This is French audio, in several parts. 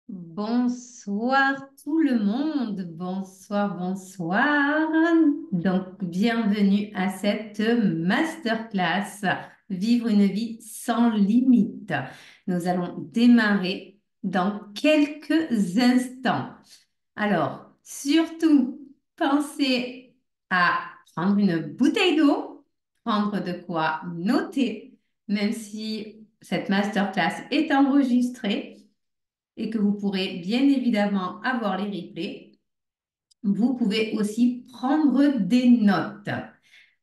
Bonsoir tout le monde, bonsoir, bonsoir. Donc, bienvenue à cette masterclass, Vivre une vie sans limite. Nous allons démarrer dans quelques instants. Alors, surtout, pensez à prendre une bouteille d'eau, prendre de quoi noter, même si cette masterclass est enregistrée et que vous pourrez bien évidemment avoir les replays, vous pouvez aussi prendre des notes.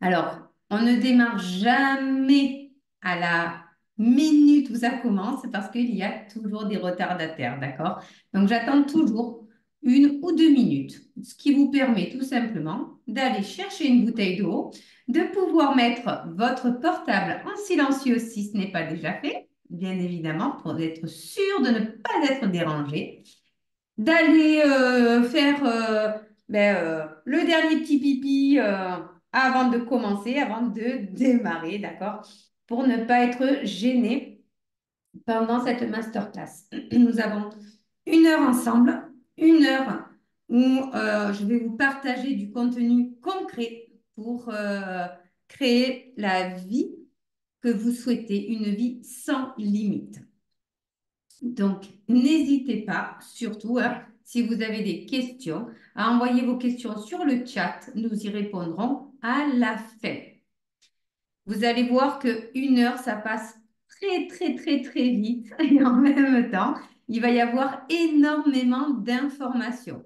Alors, on ne démarre jamais à la minute où ça commence parce qu'il y a toujours des retardataires, d'accord? Donc, j'attends toujours 1 ou 2 minutes, ce qui vous permet tout simplement d'aller chercher une bouteille d'eau, de pouvoir mettre votre portable en silencieux si ce n'est pas déjà fait, bien évidemment, pour être sûr de ne pas être dérangé, d'aller faire le dernier petit pipi avant de commencer, avant de démarrer, d'accord? Pour ne pas être gêné pendant cette masterclass. Nous avons 1 heure ensemble, 1 heure où je vais vous partager du contenu concret pour créer la vie que vous souhaitez, une vie sans limite. Donc, n'hésitez pas, surtout, hein, si vous avez des questions, à envoyer vos questions sur le chat. Nous y répondrons à la fin. Vous allez voir que 1 heure, ça passe très, très, très, très vite. Et en même temps, il va y avoir énormément d'informations.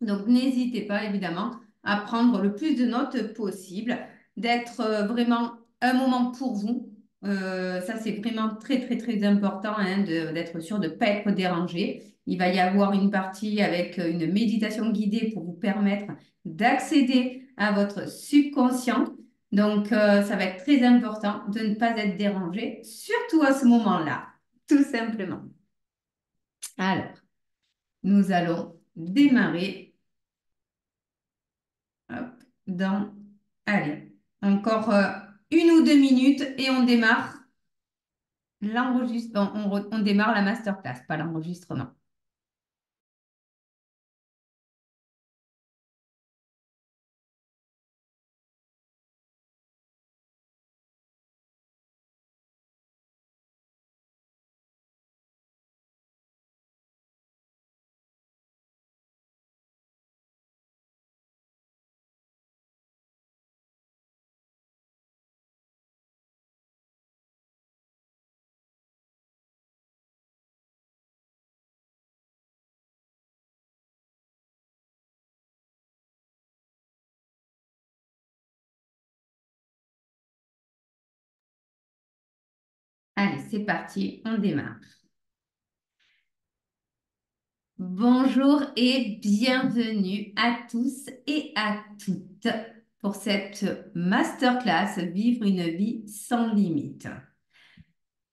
Donc, n'hésitez pas, évidemment, à prendre le plus de notes possible, d'être vraiment un moment pour vous. Ça, c'est vraiment très, très, très important hein, d'être sûr de ne pas être dérangé. Il va y avoir une partie avec une méditation guidée pour vous permettre d'accéder à votre subconscient. Donc, ça va être très important de ne pas être dérangé, surtout à ce moment-là, tout simplement. Alors, nous allons démarrer. Hop, allez, encore 1 ou 2 minutes et on démarre l'enregistrement. On démarre la masterclass, pas l'enregistrement. Allez, c'est parti, on démarre. Bonjour et bienvenue à tous et à toutes pour cette masterclass Vivre une vie sans limite.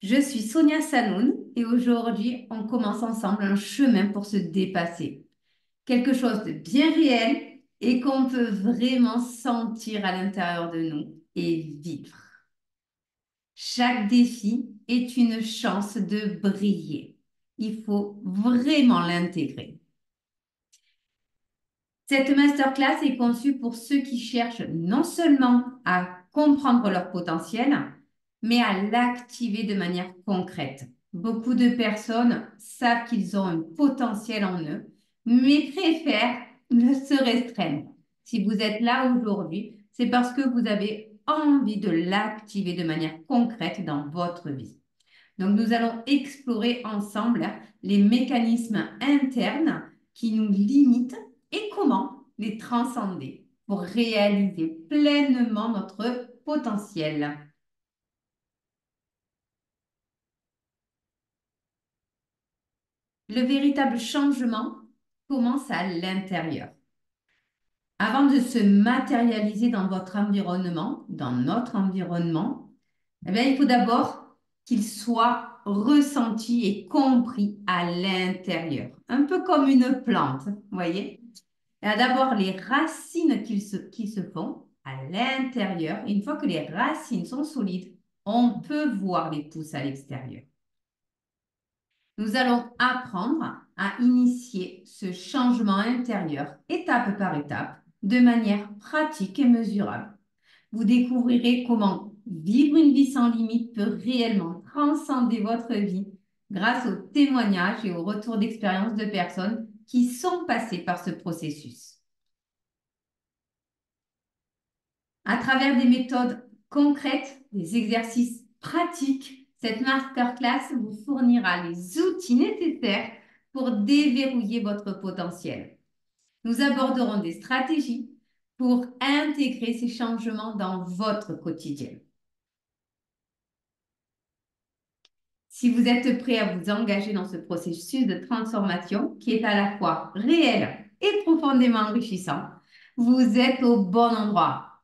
Je suis Sonia Sanoun et aujourd'hui, on commence ensemble un chemin pour se dépasser. Quelque chose de bien réel et qu'on peut vraiment sentir à l'intérieur de nous et vivre. Chaque défi est une chance de briller. Il faut vraiment l'intégrer. Cette masterclass est conçue pour ceux qui cherchent non seulement à comprendre leur potentiel, mais à l'activer de manière concrète. Beaucoup de personnes savent qu'ils ont un potentiel en eux, mais préfèrent se restreindre. Si vous êtes là aujourd'hui, c'est parce que vous avez envie de l'activer de manière concrète dans votre vie. Donc, nous allons explorer ensemble les mécanismes internes qui nous limitent et comment les transcender pour réaliser pleinement notre potentiel. Le véritable changement commence à l'intérieur. Avant de se matérialiser dans votre environnement, dans notre environnement, eh bien, il faut d'abord qu'il soit ressenti et compris à l'intérieur, un peu comme une plante, vous voyez. Il y a d'abord les racines qui se font à l'intérieur. Une fois que les racines sont solides, on peut voir les pousses à l'extérieur. Nous allons apprendre à initier ce changement intérieur étape par étape de manière pratique et mesurable. Vous découvrirez comment vivre une vie sans limite peut réellement transcender votre vie grâce aux témoignages et aux retours d'expérience de personnes qui sont passées par ce processus. À travers des méthodes concrètes, des exercices pratiques, cette masterclass vous fournira les outils nécessaires pour déverrouiller votre potentiel. Nous aborderons des stratégies pour intégrer ces changements dans votre quotidien. Si vous êtes prêt à vous engager dans ce processus de transformation qui est à la fois réel et profondément enrichissant, vous êtes au bon endroit.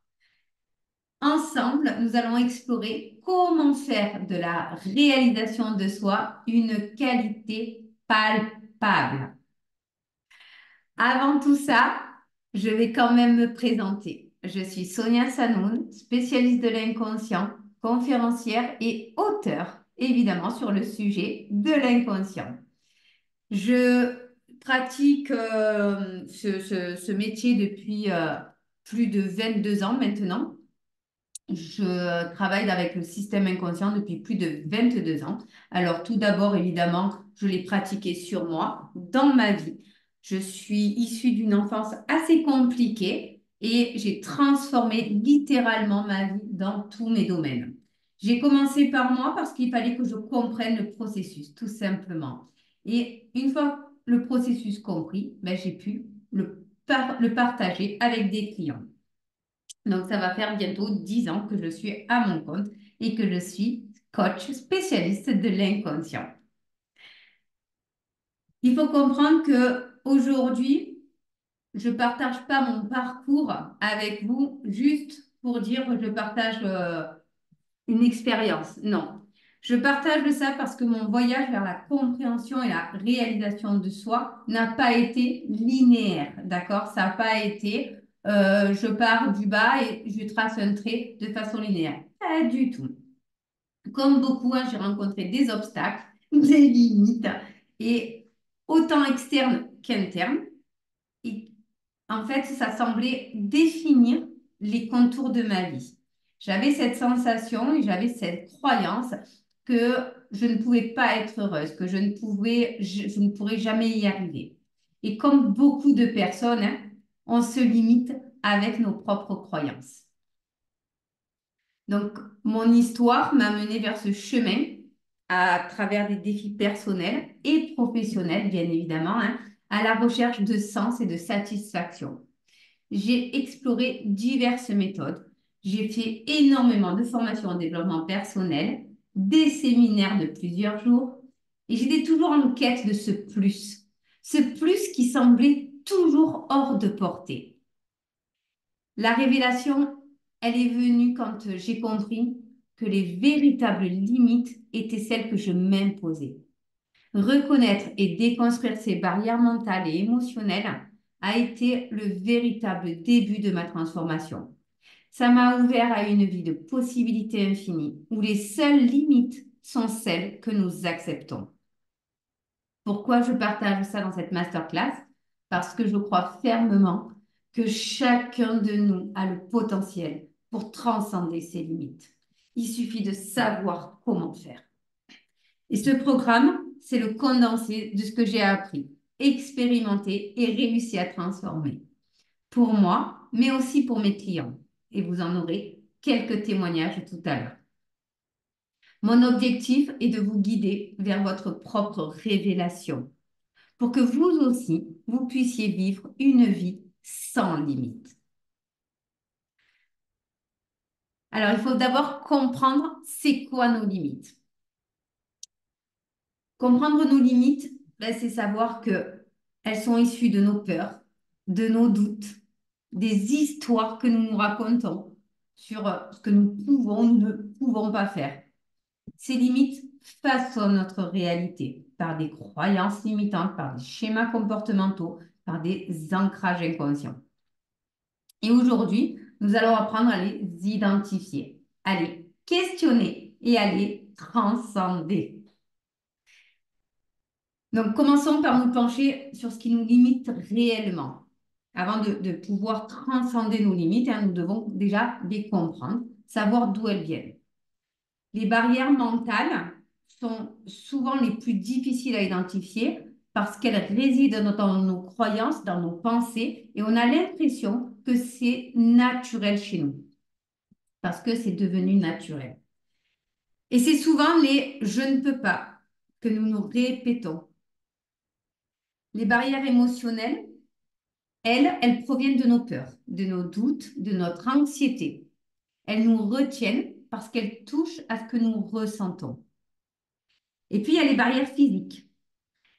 Ensemble, nous allons explorer comment faire de la réalisation de soi une qualité palpable. Avant tout ça, je vais quand même me présenter. Je suis Sonia Sanoun, spécialiste de l'inconscient, conférencière et auteure, évidemment, sur le sujet de l'inconscient. Je pratique ce métier depuis plus de 22 ans maintenant. Je travaille avec le système inconscient depuis plus de 22 ans. Alors, tout d'abord, évidemment, je l'ai pratiqué sur moi, dans ma vie. Je suis issue d'une enfance assez compliquée et j'ai transformé littéralement ma vie dans tous mes domaines. J'ai commencé par moi parce qu'il fallait que je comprenne le processus, tout simplement. Et une fois le processus compris, ben, j'ai pu le partager avec des clients. Donc, ça va faire bientôt 10 ans que je suis à mon compte et que je suis coach spécialiste de l'inconscient. Il faut comprendre que aujourd'hui, je ne partage pas mon parcours avec vous juste pour dire que je partage une expérience. Non. Je partage ça parce que mon voyage vers la compréhension et la réalisation de soi n'a pas été linéaire, d'accord? Ça n'a pas été je pars du bas et je trace un trait de façon linéaire. Pas du tout. Comme beaucoup, hein, j'ai rencontré des obstacles, des limites, et autant externes qu'internes. Et en fait, ça semblait définir les contours de ma vie. J'avais cette sensation et j'avais cette croyance que je ne pouvais pas être heureuse, que je ne pourrais jamais y arriver. Et comme beaucoup de personnes, hein, on se limite avec nos propres croyances. Donc, mon histoire m'a menée vers ce chemin à travers des défis personnels et professionnels, bien évidemment, hein, à la recherche de sens et de satisfaction. J'ai exploré diverses méthodes. J'ai fait énormément de formations en développement personnel, des séminaires de plusieurs jours, et j'étais toujours en quête de ce plus qui semblait toujours hors de portée. La révélation, elle est venue quand j'ai compris que les véritables limites étaient celles que je m'imposais. Reconnaître et déconstruire ces barrières mentales et émotionnelles a été le véritable début de ma transformation. Ça m'a ouvert à une vie de possibilités infinies où les seules limites sont celles que nous acceptons. Pourquoi je partage ça dans cette masterclass? Parce que je crois fermement que chacun de nous a le potentiel pour transcender ses limites. Il suffit de savoir comment faire. Et ce programme, c'est le condensé de ce que j'ai appris, expérimenté et réussi à transformer. Pour moi, mais aussi pour mes clients. Et vous en aurez quelques témoignages tout à l'heure. Mon objectif est de vous guider vers votre propre révélation pour que vous aussi, vous puissiez vivre une vie sans limite. Alors, il faut d'abord comprendre c'est quoi nos limites. Comprendre nos limites, ben, c'est savoir que elles sont issues de nos peurs, de nos doutes, des histoires que nous nous racontons sur ce que nous pouvons ou ne pouvons pas faire. Ces limites façonnent notre réalité par des croyances limitantes, par des schémas comportementaux, par des ancrages inconscients. Et aujourd'hui, nous allons apprendre à les identifier, à les questionner et à les transcender. Donc, commençons par nous pencher sur ce qui nous limite réellement. Avant de pouvoir transcender nos limites, hein, nous devons déjà les comprendre, savoir d'où elles viennent. Les barrières mentales sont souvent les plus difficiles à identifier parce qu'elles résident dans nos croyances, dans nos pensées, et on a l'impression que c'est naturel chez nous, parce que c'est devenu naturel. Et c'est souvent les je ne peux pas que nous nous répétons. Les barrières émotionnelles, elles proviennent de nos peurs, de nos doutes, de notre anxiété. Elles nous retiennent parce qu'elles touchent à ce que nous ressentons. Et puis, il y a les barrières physiques.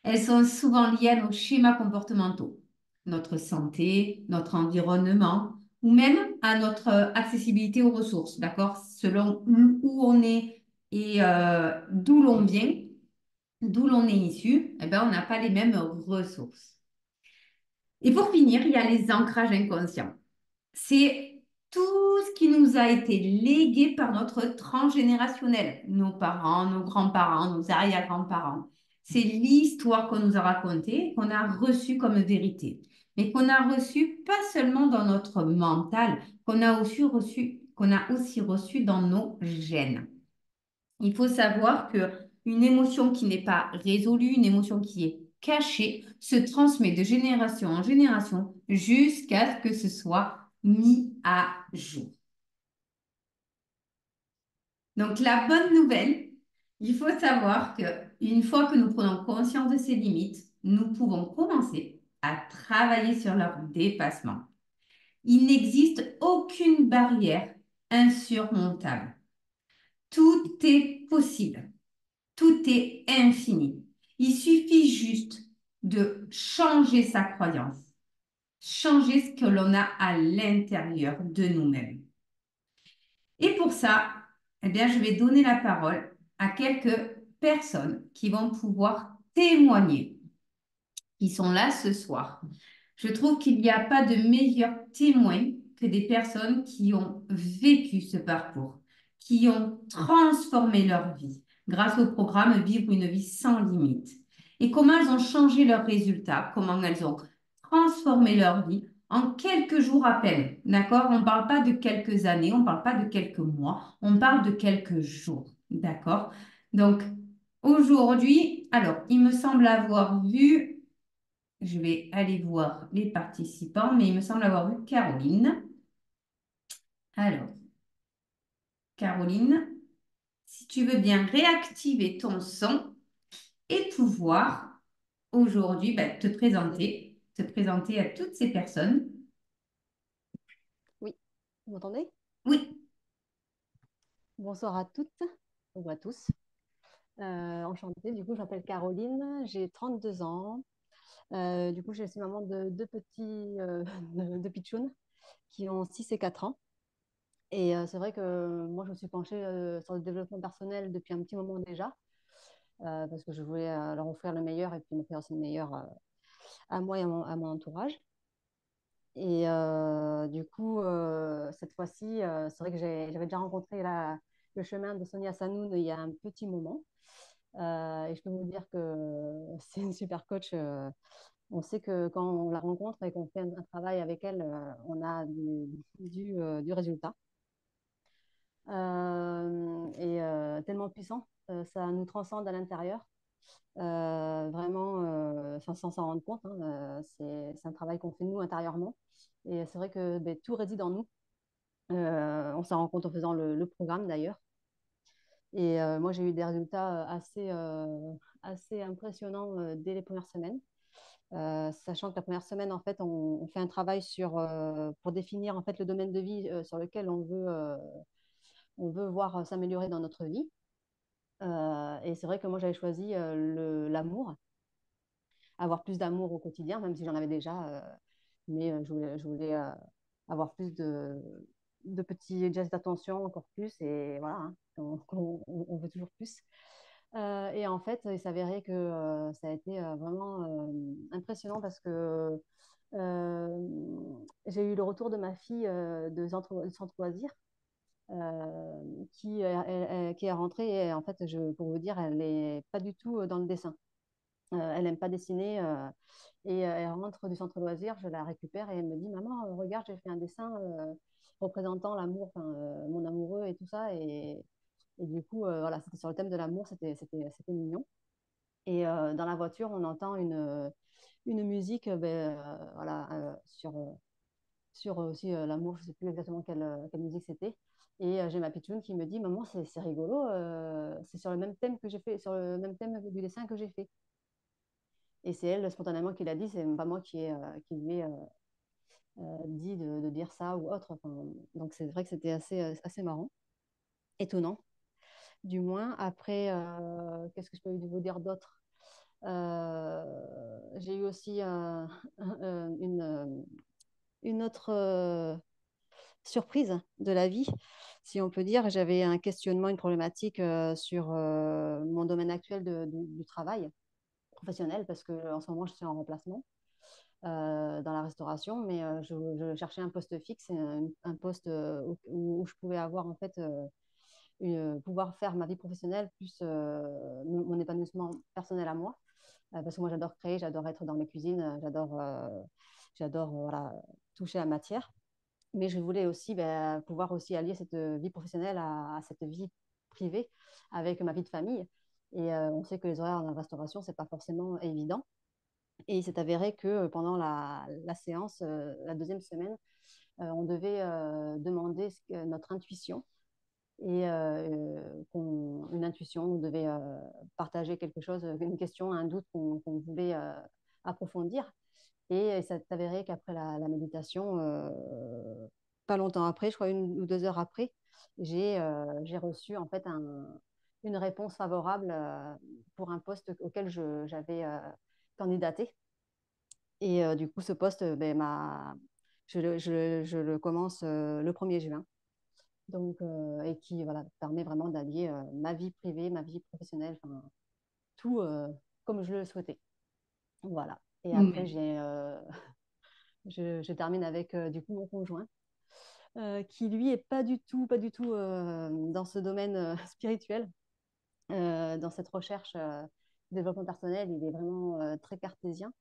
Elles sont souvent liées à nos schémas comportementaux, notre santé, notre environnement, ou même à notre accessibilité aux ressources, d'accord? Selon où on est et d'où l'on vient, d'où l'on est issu, eh ben, on n'a pas les mêmes ressources. Et pour finir, il y a les ancrages inconscients. C'est tout ce qui nous a été légué par notre transgénérationnel, nos parents, nos grands-parents, nos arrière-grands-parents. C'est l'histoire qu'on nous a racontée, qu'on a reçue comme vérité, mais qu'on a reçue pas seulement dans notre mental, qu'on a aussi reçu dans nos gènes. Il faut savoir que une émotion qui n'est pas résolue, une émotion qui est cachée, se transmet de génération en génération jusqu'à ce que ce soit mis à jour. Donc, la bonne nouvelle, il faut savoir que une fois que nous prenons conscience de ces limites, nous pouvons commencer à travailler sur leur dépassement. Il n'existe aucune barrière insurmontable. Tout est possible. Tout est infini. Il suffit juste de changer sa croyance, changer ce que l'on a à l'intérieur de nous-mêmes. Et pour ça, eh bien, je vais donner la parole à quelques personnes qui vont pouvoir témoigner, qui sont là ce soir. Je trouve qu'il n'y a pas de meilleurs témoins que des personnes qui ont vécu ce parcours, qui ont transformé leur vie grâce au programme Vivre une vie sans limite. Et comment elles ont changé leurs résultats, comment elles ont transformé leur vie en quelques jours à peine. D'accord? On ne parle pas de quelques années, on ne parle pas de quelques mois, on parle de quelques jours. D'accord? Donc, aujourd'hui, alors, il me semble avoir vu, je vais aller voir les participants, mais il me semble avoir vu Caroline. Alors, Caroline, si tu veux bien réactiver ton son et pouvoir aujourd'hui te présenter à toutes ces personnes. Oui, vous m'entendez? Oui, Bonsoir à toutes ou à tous. Enchantée, du coup, je m'appelle Caroline, j'ai 32 ans. Du coup, je suis maman de deux petits, de pitchouns qui ont 6 et 4 ans. Et c'est vrai que moi, je me suis penchée sur le développement personnel depuis un petit moment déjà, parce que je voulais leur offrir le meilleur et puis m'offrir aussi le meilleur à moi et à mon entourage. Et du coup, cette fois-ci, c'est vrai que j'avais déjà rencontré le chemin de Sonia Sanoun il y a un petit moment. Et je peux vous dire que c'est une super coach. On sait que quand on la rencontre et qu'on fait un travail avec elle, on a du résultat. Et tellement puissant, ça nous transcende à l'intérieur. Vraiment, sans s'en rendre compte, hein, c'est un travail qu'on fait nous intérieurement. Et c'est vrai que ben, tout réside en nous. On s'en rend compte en faisant le programme d'ailleurs. Et moi, j'ai eu des résultats assez impressionnants dès les premières semaines. Sachant que la première semaine, en fait, on fait un travail pour définir en fait, le domaine de vie sur lequel on veut voir s'améliorer dans notre vie. Et c'est vrai que moi, j'avais choisi l'amour, avoir plus d'amour au quotidien, même si j'en avais déjà. Mais je voulais avoir plus de petits gestes d'attention, encore plus. Et voilà, hein, on veut toujours plus. Et en fait, il s'avérait que ça a été vraiment impressionnant parce que j'ai eu le retour de ma fille de centre loisirs qui est rentrée. Et en fait, pour vous dire, elle n'est pas du tout dans le dessin. Elle n'aime pas dessiner. Elle rentre du centre loisir, je la récupère et elle me dit, Maman, regarde, j'ai fait un dessin représentant l'amour, enfin, mon amoureux et tout ça. Et du coup, voilà, c'était sur le thème de l'amour, c'était mignon. Et dans la voiture, on entend une musique voilà, sur aussi l'amour, je ne sais plus exactement quelle musique c'était. Et j'ai ma pitchoune qui me dit, Maman, c'est rigolo, c'est sur le même thème que j'ai fait, sur le même thème du dessin que j'ai fait. Et c'est elle spontanément qui l'a dit, c'est pas moi qui lui ai dit de dire ça ou autre. Enfin, donc c'est vrai que c'était assez marrant, étonnant. Du moins, après, qu'est-ce que je peux vous dire d'autre? J'ai eu aussi une autre surprise de la vie, si on peut dire. J'avais un questionnement, une problématique sur mon domaine actuel du travail professionnel, parce que en ce moment, je suis en remplacement dans la restauration, mais je cherchais un poste fixe, un poste où je pouvais avoir en fait pouvoir faire ma vie professionnelle plus mon épanouissement personnel à moi. Parce que moi, j'adore créer, j'adore être dans les cuisines, j'adore voilà, toucher à la matière. Mais je voulais aussi pouvoir aussi allier cette vie professionnelle à cette vie privée avec ma vie de famille. Et on sait que les horaires dans la restauration, c'est pas forcément évident. Et il s'est avéré que pendant la séance, la deuxième semaine, on devait demander notre intuition et une intuition, on devait partager quelque chose, une question, un doute qu'on voulait approfondir. Et ça s'est avéré qu'après la méditation, pas longtemps après, je crois 1 ou 2 heures après, j'ai reçu en fait une réponse favorable pour un poste auquel j'avais candidaté. Et du coup, ce poste, je le commence le 1er juin. Donc, et qui voilà, permet vraiment d'allier ma vie privée, ma vie professionnelle, enfin, tout comme je le souhaitais. Voilà. Et après, Mais je termine avec du coup mon conjoint, qui lui est pas du tout dans ce domaine spirituel, dans cette recherche développement personnel. Il est vraiment très cartésien.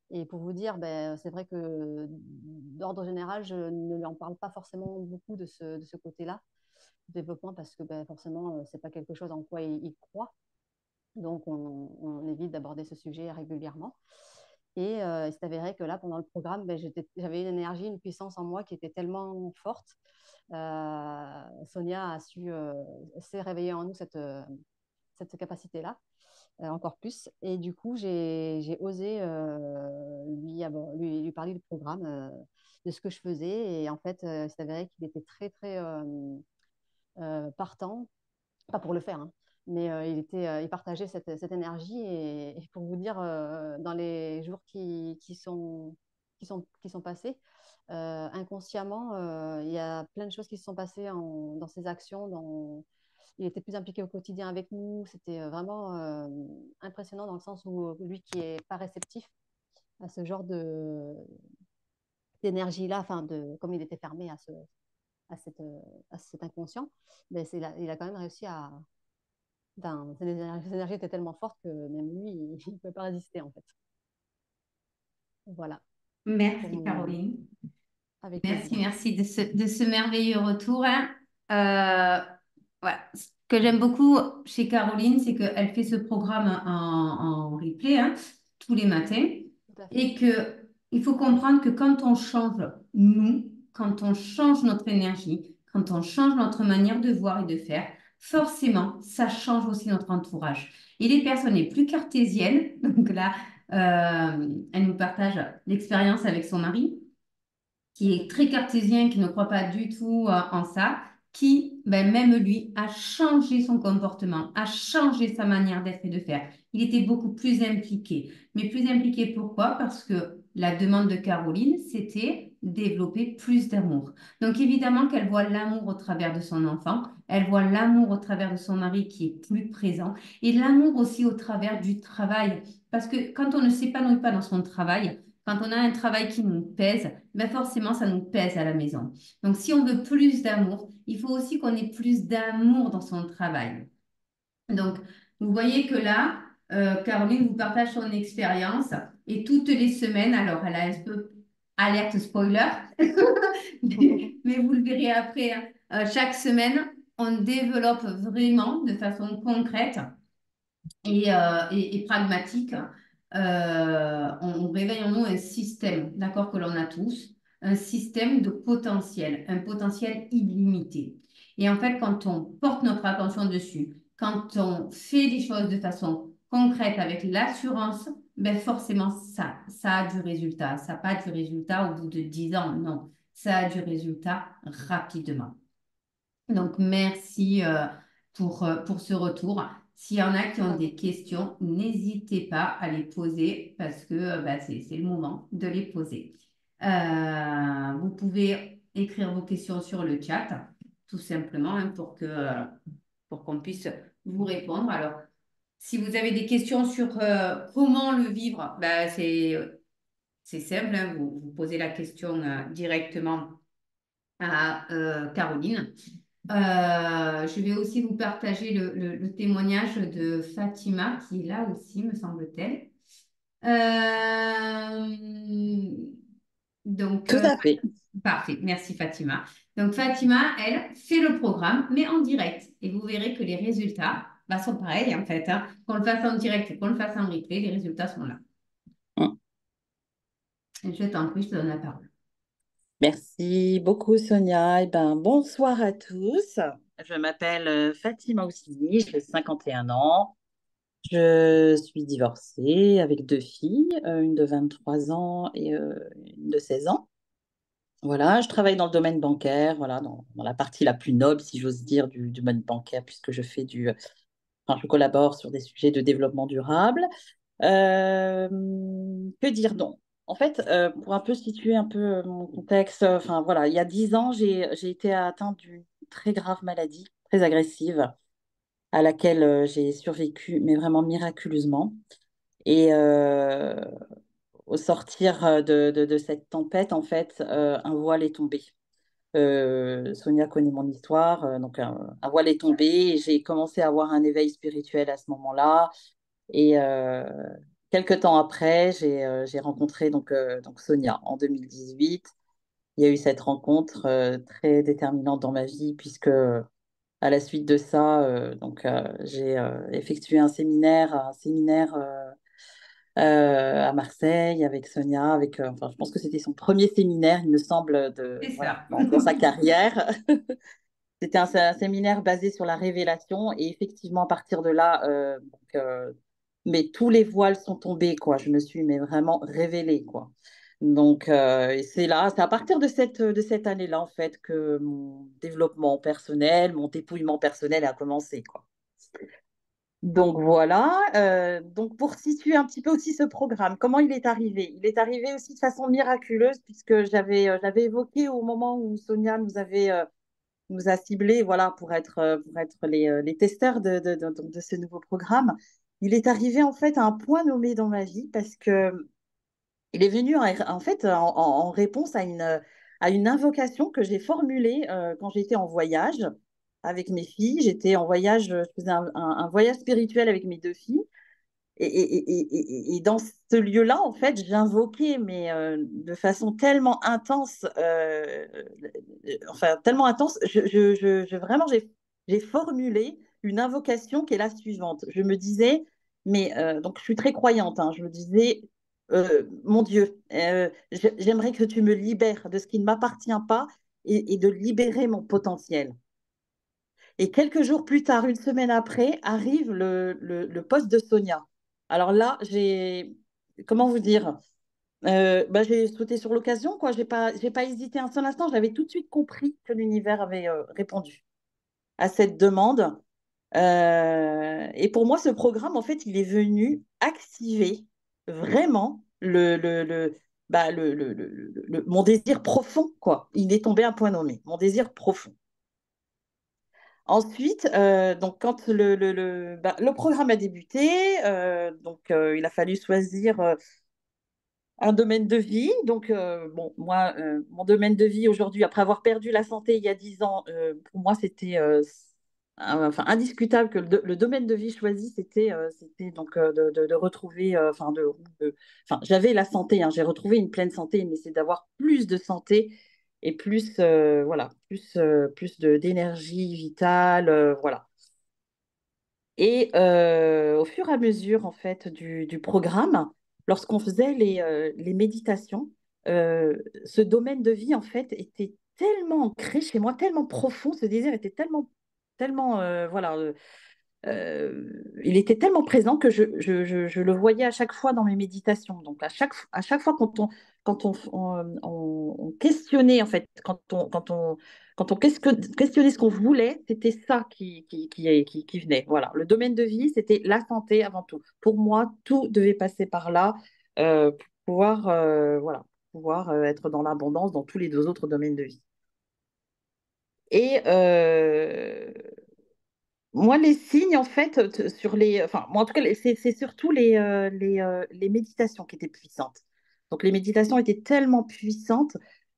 Et pour vous dire, c'est vrai que d'ordre général, je ne lui en parle pas forcément beaucoup de ce côté-là, du développement, parce que forcément, c'est pas quelque chose en quoi il croit. Donc, on évite d'aborder ce sujet régulièrement. Et il s'est avéré que là, pendant le programme, j'avais une énergie, une puissance en moi qui était tellement forte. Sonia s'est réveillée en nous cette capacité-là, encore plus. Et du coup, j'ai osé lui parler du programme, de ce que je faisais. Et en fait, il s'est avéré qu'il était très, très partant, pas pour le faire, hein, mais il partageait cette énergie. Et pour vous dire, dans les jours qui sont passés, inconsciemment, il y a plein de choses qui se sont passées dans ses actions. Il était plus impliqué au quotidien avec nous. C'était vraiment impressionnant dans le sens où lui qui est pas réceptif à ce genre d'énergie-là, enfin comme il était fermé à, cette, à cet inconscient, il a quand même réussi à, ces énergies étaient tellement fortes que même lui, il ne pouvait pas résister, en fait. Voilà, pour merci, mon... Caroline. avec Merci, plaisir. merci de ce merveilleux retour, hein. Voilà. Ce que j'aime beaucoup chez Caroline, c'est qu'elle fait ce programme en replay, hein, tous les matins, Tout à fait. et que il faut comprendre que quand on change nous, quand on change notre énergie, quand on change notre manière de voir et de faire, forcément, ça change aussi notre entourage. Et les personnes les plus cartésiennes, donc là, elle nous partage l'expérience avec son mari qui est très cartésien, qui ne croit pas du tout en ça, qui, même lui, a changé son comportement, a changé sa manière d'être et de faire. Il était beaucoup plus impliqué. Mais plus impliqué pourquoi? Parce que la demande de Caroline, c'était développer plus d'amour. Donc évidemment qu'elle voit l'amour au travers de son enfant, elle voit l'amour au travers de son mari qui est plus présent, et l'amour aussi au travers du travail. Parce que quand on ne s'épanouit pas dans son travail, quand on a un travail qui nous pèse, forcément, ça nous pèse à la maison. Donc, si on veut plus d'amour, il faut aussi qu'on ait plus d'amour dans son travail. Donc, vous voyez que là, Caroline vous partage son expérience et toutes les semaines, alors elle a un peu alerte spoiler, mais vous le verrez après, hein, chaque semaine, on développe vraiment de façon concrète et pragmatique. On réveille en nous un système, d'accord, que l'on a tous, un système de potentiel, un potentiel illimité. Et en fait, quand on porte notre attention dessus, quand on fait les choses de façon concrète avec l'assurance, ben forcément, ça a du résultat. Ça n'a pas du résultat au bout de 10 ans, non. Ça a du résultat rapidement. Donc, merci pour ce retour. S'il y en a qui ont À des votre questions, n'hésitez pas à les poser parce que bah, c'est le moment de les poser. Vous pouvez écrire vos questions sur le chat, tout simplement, hein, pour qu'on puisse vous répondre. Alors, si vous avez des questions sur comment le vivre, bah, c'est simple, hein, vous posez la question directement à Caroline. Je vais aussi vous partager le témoignage de Fatima, qui est là aussi, me semble-t-elle. Euh, donc, Tout à fait. parfait, merci Fatima. Donc, Fatima, elle, fait le programme, mais en direct. Et vous verrez que les résultats bah, sont pareils, en fait, hein. Qu'on le fasse en direct ou qu'on le fasse en replay, les résultats sont là. Mm. Je t'en prie, je te donne la parole. Merci beaucoup, Sonia. Bonsoir à tous. Je m'appelle Fatima Oussini, j'ai 51 ans. Je suis divorcée avec deux filles, une de 23 ans et une de 16 ans. Voilà, je travaille dans le domaine bancaire, voilà, dans la partie la plus noble, si j'ose dire, du domaine bancaire, puisque enfin, je collabore sur des sujets de développement durable. Euh, que dire donc? En fait, pour un peu situer un peu mon contexte, enfin voilà, il y a 10 ans, j'ai été atteinte d'une très grave maladie, très agressive, à laquelle j'ai survécu, mais vraiment miraculeusement. Et au sortir de cette tempête, en fait, un voile est tombé. Sonia connaît mon histoire, donc un voile est tombé et j'ai commencé à avoir un éveil spirituel à ce moment-là. Et quelques temps après, j'ai rencontré donc Sonia en 2018. Il y a eu cette rencontre très déterminante dans ma vie puisque à la suite de ça, j'ai effectué un séminaire à Marseille avec Sonia, enfin, je pense que c'était son premier séminaire, il me semble, C'est voilà, ça. dans sa carrière. C'était un séminaire basé sur la révélation et effectivement, à partir de là, mais tous les voiles sont tombés, quoi. Je me suis mais vraiment révélée, quoi. Donc, et c'est à partir de cette année-là, en fait, que mon développement personnel, mon dépouillement personnel a commencé, quoi. Donc voilà, donc pour situer un petit peu aussi ce programme, comment il est arrivé? Il est arrivé aussi de façon miraculeuse puisque j'avais évoqué au moment où Sonia nous a ciblés, voilà, pour être les testeurs de ce nouveau programme. Il est arrivé en fait à un point nommé dans ma vie parce que il est venu en fait en réponse à une invocation que j'ai formulée quand j'étais en voyage avec mes filles. J'étais en voyage, je faisais un voyage spirituel avec mes deux filles. Et dans ce lieu-là, en fait, j'invoquais, mais de façon tellement intense, enfin tellement intense, vraiment, j'ai formulé une invocation qui est la suivante. Je me disais, mais donc je suis très croyante, hein, je me disais, mon Dieu, j'aimerais que tu me libères de ce qui ne m'appartient pas et de libérer mon potentiel. Et quelques jours plus tard, une semaine après, arrive le poste de Sonia. Alors là, comment vous dire, j'ai sauté sur l'occasion, quoi. J'ai pas hésité un seul instant. J'avais tout de suite compris que l'univers avait répondu à cette demande. Et pour moi, ce programme, en fait, il est venu activer vraiment mon désir profond, quoi. Il est tombé à un point nommé, mon désir profond. Ensuite, donc quand le programme a débuté, il a fallu choisir un domaine de vie. Donc, bon, moi, mon domaine de vie aujourd'hui, après avoir perdu la santé il y a 10 ans, pour moi, enfin, indiscutable que le domaine de vie choisi, c'était donc de retrouver, enfin, j'avais la santé, hein, j'ai retrouvé une pleine santé, mais c'est d'avoir plus de santé et plus, voilà, plus d'énergie vitale, voilà. Et au fur et à mesure, en fait, du programme, lorsqu'on faisait les méditations, ce domaine de vie, en fait, était tellement ancré chez moi, tellement profond, ce désir était tellement, voilà, il était tellement présent que je le voyais à chaque fois dans mes méditations. Donc, à chaque fois quand on questionnait, en fait, quand on questionnait ce qu'on voulait, c'était ça qui venait. Voilà. Le domaine de vie, c'était la santé avant tout. Pour moi, tout devait passer par là pour pouvoir, voilà, pouvoir être dans l'abondance dans tous les deux autres domaines de vie. Et moi, les signes, en fait, enfin, moi, en tout cas, c'est surtout les méditations qui étaient puissantes. Donc, les méditations étaient tellement puissantes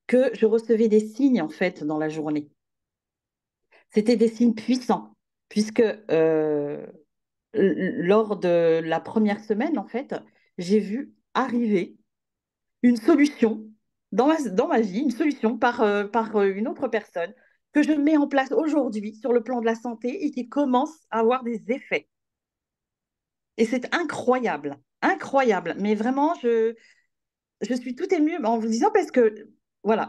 que je recevais des signes, en fait, dans la journée. C'était des signes puissants, puisque lors de la première semaine, en fait, j'ai vu arriver une solution dans ma vie, une solution par une autre personne que je mets en place aujourd'hui sur le plan de la santé et qui commence à avoir des effets. Et c'est incroyable, incroyable. Mais vraiment, je suis tout émue en vous disant parce que, voilà,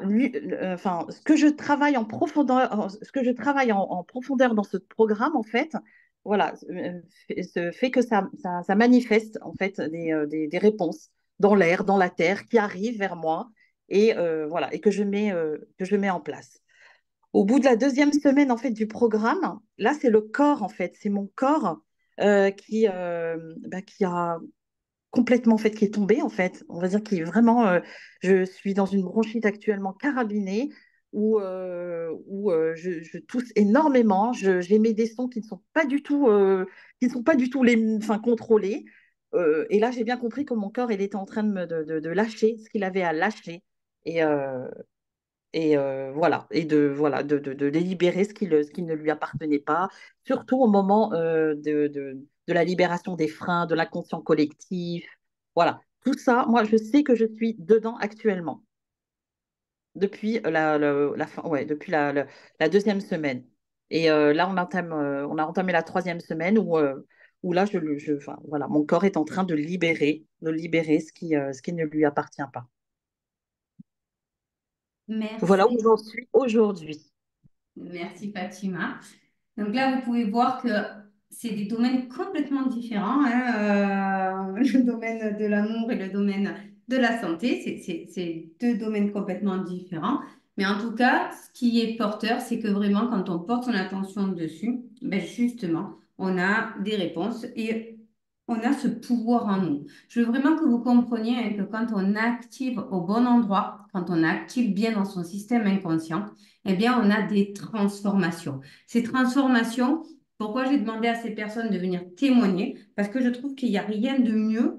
enfin, ce que je travaille en profondeur, ce que je travaille en profondeur dans ce programme, en fait, voilà, fait que ça manifeste, en fait, des réponses dans l'air, dans la terre, qui arrivent vers moi et, voilà, et que je mets en place. Au bout de la deuxième semaine, en fait, du programme, là, c'est le corps, en fait, c'est mon corps qui a complètement en fait qui est tombé en fait. On va dire qu'il est vraiment. Je suis dans une bronchite actuellement carabinée où je tousse énormément. J'émets des sons qui ne sont pas du tout enfin, contrôlés. Et là, j'ai bien compris que mon corps, il était en train de lâcher ce qu'il avait à lâcher. Et, voilà, et de délibérer ce qui ne lui appartenait pas, surtout au moment de la libération des freins, de l'inconscient collectif. Voilà, tout ça, moi, je sais que je suis dedans actuellement, depuis ouais, depuis la deuxième semaine. Et là, on a entamé la troisième semaine où là, enfin, voilà, mon corps est en train de libérer ce qui ne lui appartient pas. Voilà où Merci. j'en suis aujourd'hui. Merci Fatima. Donc là, vous pouvez voir que c'est des domaines complètement différents, hein, le domaine de l'amour et le domaine de la santé, c'est deux domaines complètement différents. Mais en tout cas, ce qui est porteur, c'est que vraiment, quand on porte son attention dessus, ben justement, on a des réponses et on a ce pouvoir en nous. Je veux vraiment que vous compreniez hein, que quand on active au bon endroit, quand on active bien dans son système inconscient, eh bien, on a des transformations. Ces transformations, pourquoi j'ai demandé à ces personnes de venir témoigner? Parce que je trouve qu'il n'y a rien de mieux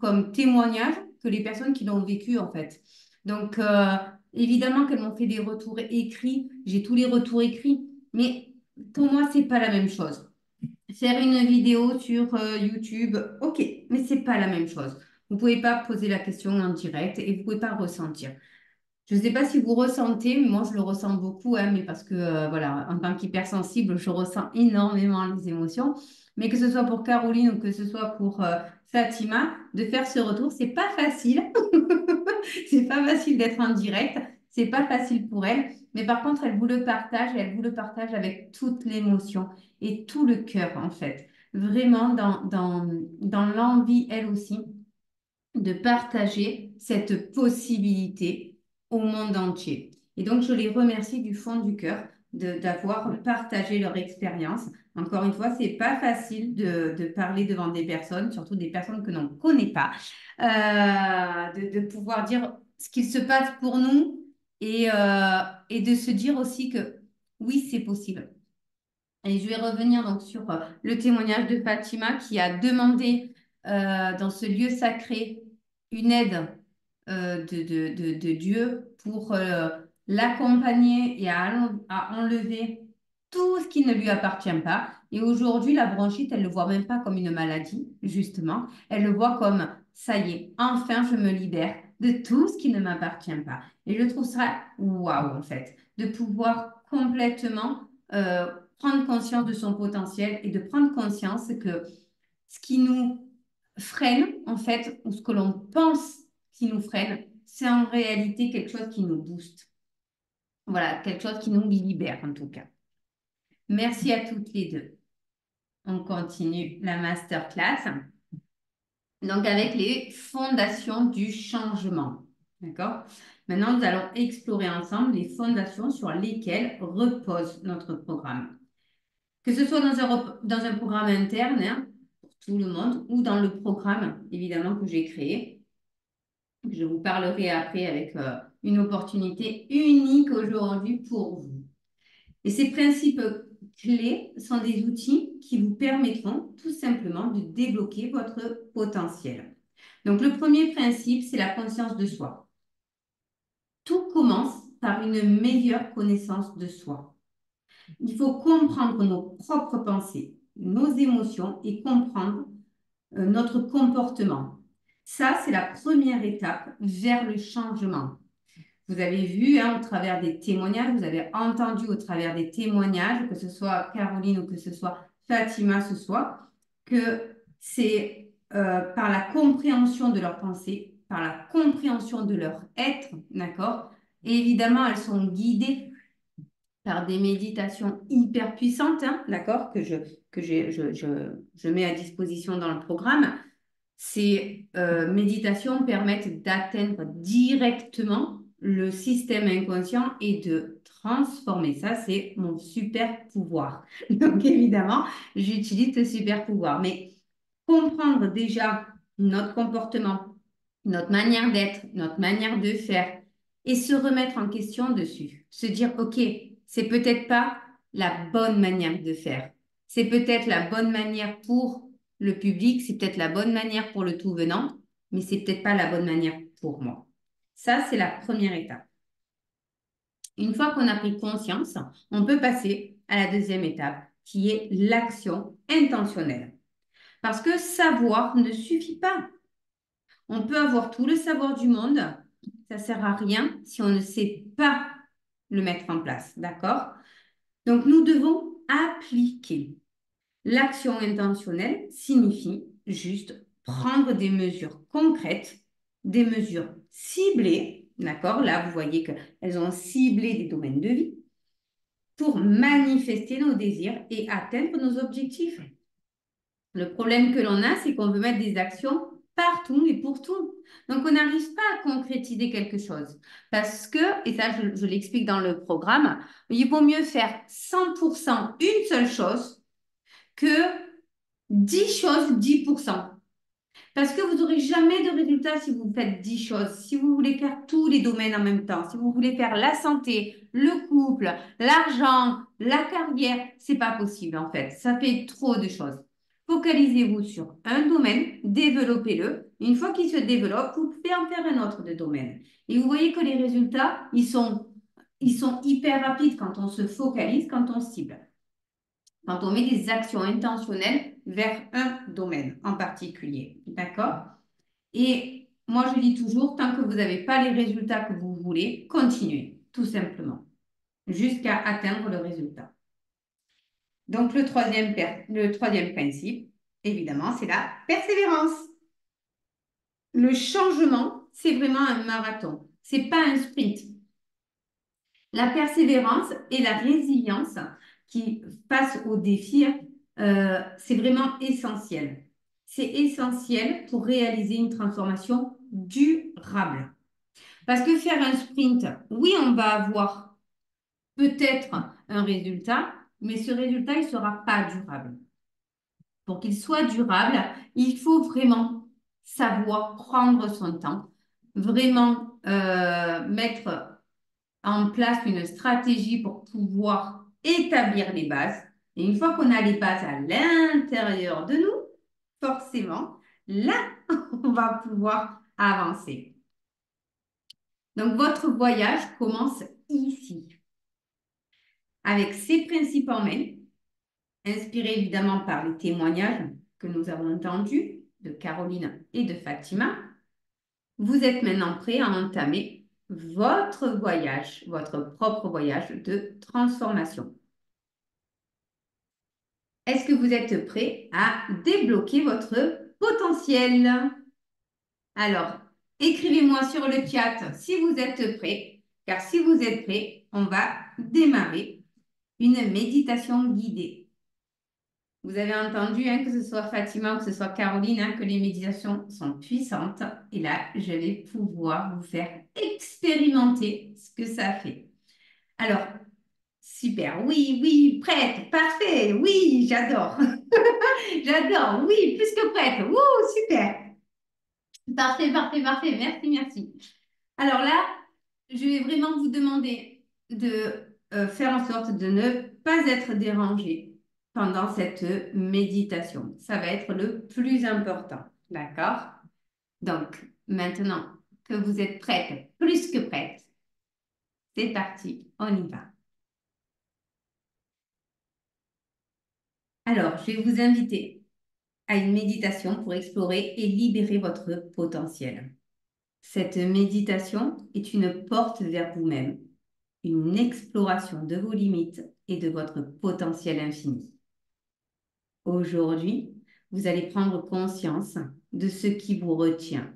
comme témoignage que les personnes qui l'ont vécu, en fait. Donc, évidemment qu'elles m'ont fait des retours écrits, j'ai tous les retours écrits, mais pour moi, c'est pas la même chose. Faire une vidéo sur YouTube, ok, mais c'est pas la même chose. Vous pouvez pas poser la question en direct et vous pouvez pas ressentir. Je ne sais pas si vous ressentez, mais moi je le ressens beaucoup, hein, mais parce que voilà, en tant qu'hypersensible, je ressens énormément les émotions. Mais que ce soit pour Caroline ou que ce soit pour Fatima, de faire ce retour, c'est pas facile. C'est pas facile d'être en direct, c'est pas facile pour elle. Mais par contre, elle vous le partage et elle vous le partage avec toute l'émotion et tout le cœur en fait. Vraiment dans l'envie, elle aussi de partager cette possibilité au monde entier. Et donc, je les remercie du fond du cœur d'avoir partagé leur expérience. Encore une fois, c'est pas facile de parler devant des personnes, surtout des personnes que l'on ne connaît pas, de pouvoir dire ce qu'il se passe pour nous et de se dire aussi que oui, c'est possible. Et je vais revenir donc sur le témoignage de Fatima qui a demandé dans ce lieu sacré une aide de Dieu pour l'accompagner et à enlever tout ce qui ne lui appartient pas. Et aujourd'hui, la bronchite, elle ne le voit même pas comme une maladie, justement. Elle le voit comme, ça y est, enfin, je me libère de tout ce qui ne m'appartient pas. Et je trouve ça waouh, en fait, de pouvoir complètement prendre conscience de son potentiel et de prendre conscience que ce qui nous freine, en fait, ou ce que l'on pense qui nous freine, c'est en réalité quelque chose qui nous booste. Voilà, quelque chose qui nous libère, en tout cas. Merci à toutes les deux. On continue la masterclass. Donc, avec les fondations du changement. D'accord? Maintenant, nous allons explorer ensemble les fondations sur lesquelles repose notre programme. Que ce soit dans un programme interne, hein, pour tout le monde, ou dans le programme, évidemment, que j'ai créé. Je vous parlerai après avec une opportunité unique aujourd'hui pour vous. Et ces principes clés sont des outils qui vous permettront tout simplement de débloquer votre potentiel. Donc, le premier principe, c'est la conscience de soi. Tout commence par une meilleure connaissance de soi. Il faut comprendre nos propres pensées, nos émotions et comprendre notre comportement. Ça, c'est la première étape vers le changement. Vous avez vu hein, au travers des témoignages, vous avez entendu au travers des témoignages, que ce soit Caroline ou que ce soit Fatima ce soir, que c'est par la compréhension de leurs pensées, par la compréhension de leur être, d'accord? Et évidemment, elles sont guidées par des méditations hyper puissantes, hein, d'accord, je mets à disposition dans le programme. Ces méditations permettent d'atteindre directement le système inconscient et de transformer. Ça, c'est mon super pouvoir. Donc, évidemment, j'utilise ce super pouvoir. Mais comprendre déjà notre comportement, notre manière d'être, notre manière de faire et se remettre en question dessus. Se dire, OK, c'est peut-être pas la bonne manière de faire. C'est peut-être la bonne manière pour le public, c'est peut-être la bonne manière pour le tout venant, mais c'est peut-être pas la bonne manière pour moi. Ça, c'est la première étape. Une fois qu'on a pris conscience, on peut passer à la deuxième étape, qui est l'action intentionnelle. Parce que savoir ne suffit pas. On peut avoir tout le savoir du monde, ça ne sert à rien si on ne sait pas le mettre en place, d'accord? Donc, nous devons appliquer. L'action intentionnelle signifie juste prendre des mesures concrètes, des mesures ciblées, d'accord? Là, vous voyez qu'elles ont ciblé des domaines de vie pour manifester nos désirs et atteindre nos objectifs. Le problème que l'on a, c'est qu'on veut mettre des actions partout et pour tout. Donc, on n'arrive pas à concrétiser quelque chose. Parce que, et ça, je l'explique dans le programme, il vaut mieux faire 100% une seule chose que 10 choses, 10%. Parce que vous n'aurez jamais de résultat si vous faites 10 choses. Si vous voulez faire tous les domaines en même temps, si vous voulez faire la santé, le couple, l'argent, la carrière, c'est pas possible en fait. Ça fait trop de choses. Focalisez-vous sur un domaine, développez-le. Une fois qu'il se développe, vous pouvez en faire un autre de domaine. Et vous voyez que les résultats, ils sont hyper rapides quand on se focalise, quand on cible. Quand on met des actions intentionnelles vers un domaine en particulier. D'accord? Et moi, je dis toujours, tant que vous n'avez pas les résultats que vous voulez, continuez, tout simplement, jusqu'à atteindre le résultat. Donc, le troisième principe, évidemment, c'est la persévérance. Le changement, c'est vraiment un marathon. C'est pas un sprint. La persévérance et la résilience qui face aux défis, c'est vraiment essentiel. C'est essentiel pour réaliser une transformation durable. Parce que faire un sprint, oui, on va avoir peut-être un résultat, mais ce résultat, il ne sera pas durable. Pour qu'il soit durable, il faut vraiment savoir prendre son temps, vraiment mettre en place une stratégie pour pouvoir établir les bases. Et une fois qu'on a les bases à l'intérieur de nous, forcément, là, on va pouvoir avancer. Donc, votre voyage commence ici. avec ces principes en main, inspirés évidemment par les témoignages que nous avons entendus de Caroline et de Fatima, vous êtes maintenant prêt à entamer votre voyage, votre propre voyage de transformation. Est-ce que vous êtes prêt à débloquer votre potentiel? Alors, écrivez-moi sur le chat si vous êtes prêt, car si vous êtes prêt, on va démarrer une méditation guidée. Vous avez entendu, hein, que ce soit Fatima ou que ce soit Caroline, hein, que les méditations sont puissantes. Et là, je vais pouvoir vous faire expérimenter ce que ça fait. Alors, super, oui, oui, prête, parfait, oui, j'adore. J'adore, oui, plus que prête. Wouh, super. Parfait, parfait, parfait. Merci, merci. Alors là, je vais vraiment vous demander de faire en sorte de ne pas être dérangé pendant cette méditation. Ça va être le plus important. D'accord? Donc, maintenant que vous êtes prête, plus que prête, c'est parti, on y va. Alors, je vais vous inviter à une méditation pour explorer et libérer votre potentiel. Cette méditation est une porte vers vous-même, une exploration de vos limites et de votre potentiel infini. Aujourd'hui, vous allez prendre conscience de ce qui vous retient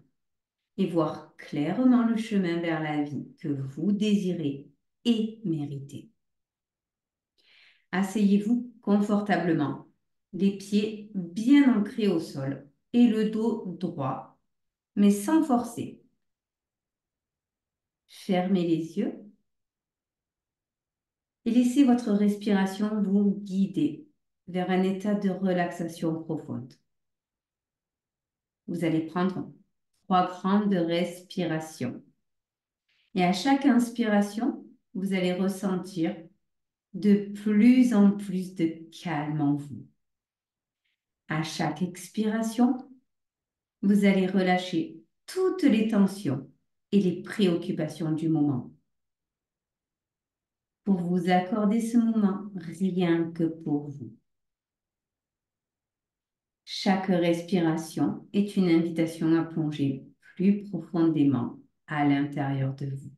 et voir clairement le chemin vers la vie que vous désirez et méritez. Asseyez-vous confortablement, les pieds bien ancrés au sol et le dos droit, mais sans forcer. Fermez les yeux et laissez votre respiration vous guider vers un état de relaxation profonde. Vous allez prendre 3 grandes respirations. Et à chaque inspiration, vous allez ressentir de plus en plus de calme en vous. À chaque expiration, vous allez relâcher toutes les tensions et les préoccupations du moment. Pour vous accorder ce moment rien que pour vous. Chaque respiration est une invitation à plonger plus profondément à l'intérieur de vous.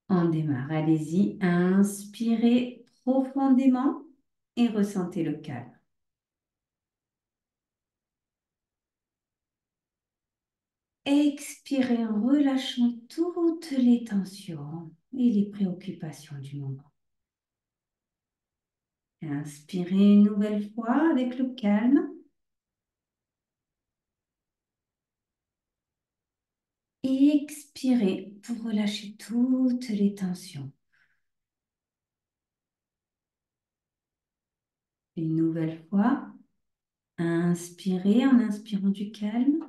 On démarre. Allez-y. Inspirez profondément et ressentez le calme. Expirez en relâchant toutes les tensions et les préoccupations du moment. Inspirez une nouvelle fois avec le calme. Et expirez pour relâcher toutes les tensions. Une nouvelle fois. Inspirez en inspirant du calme.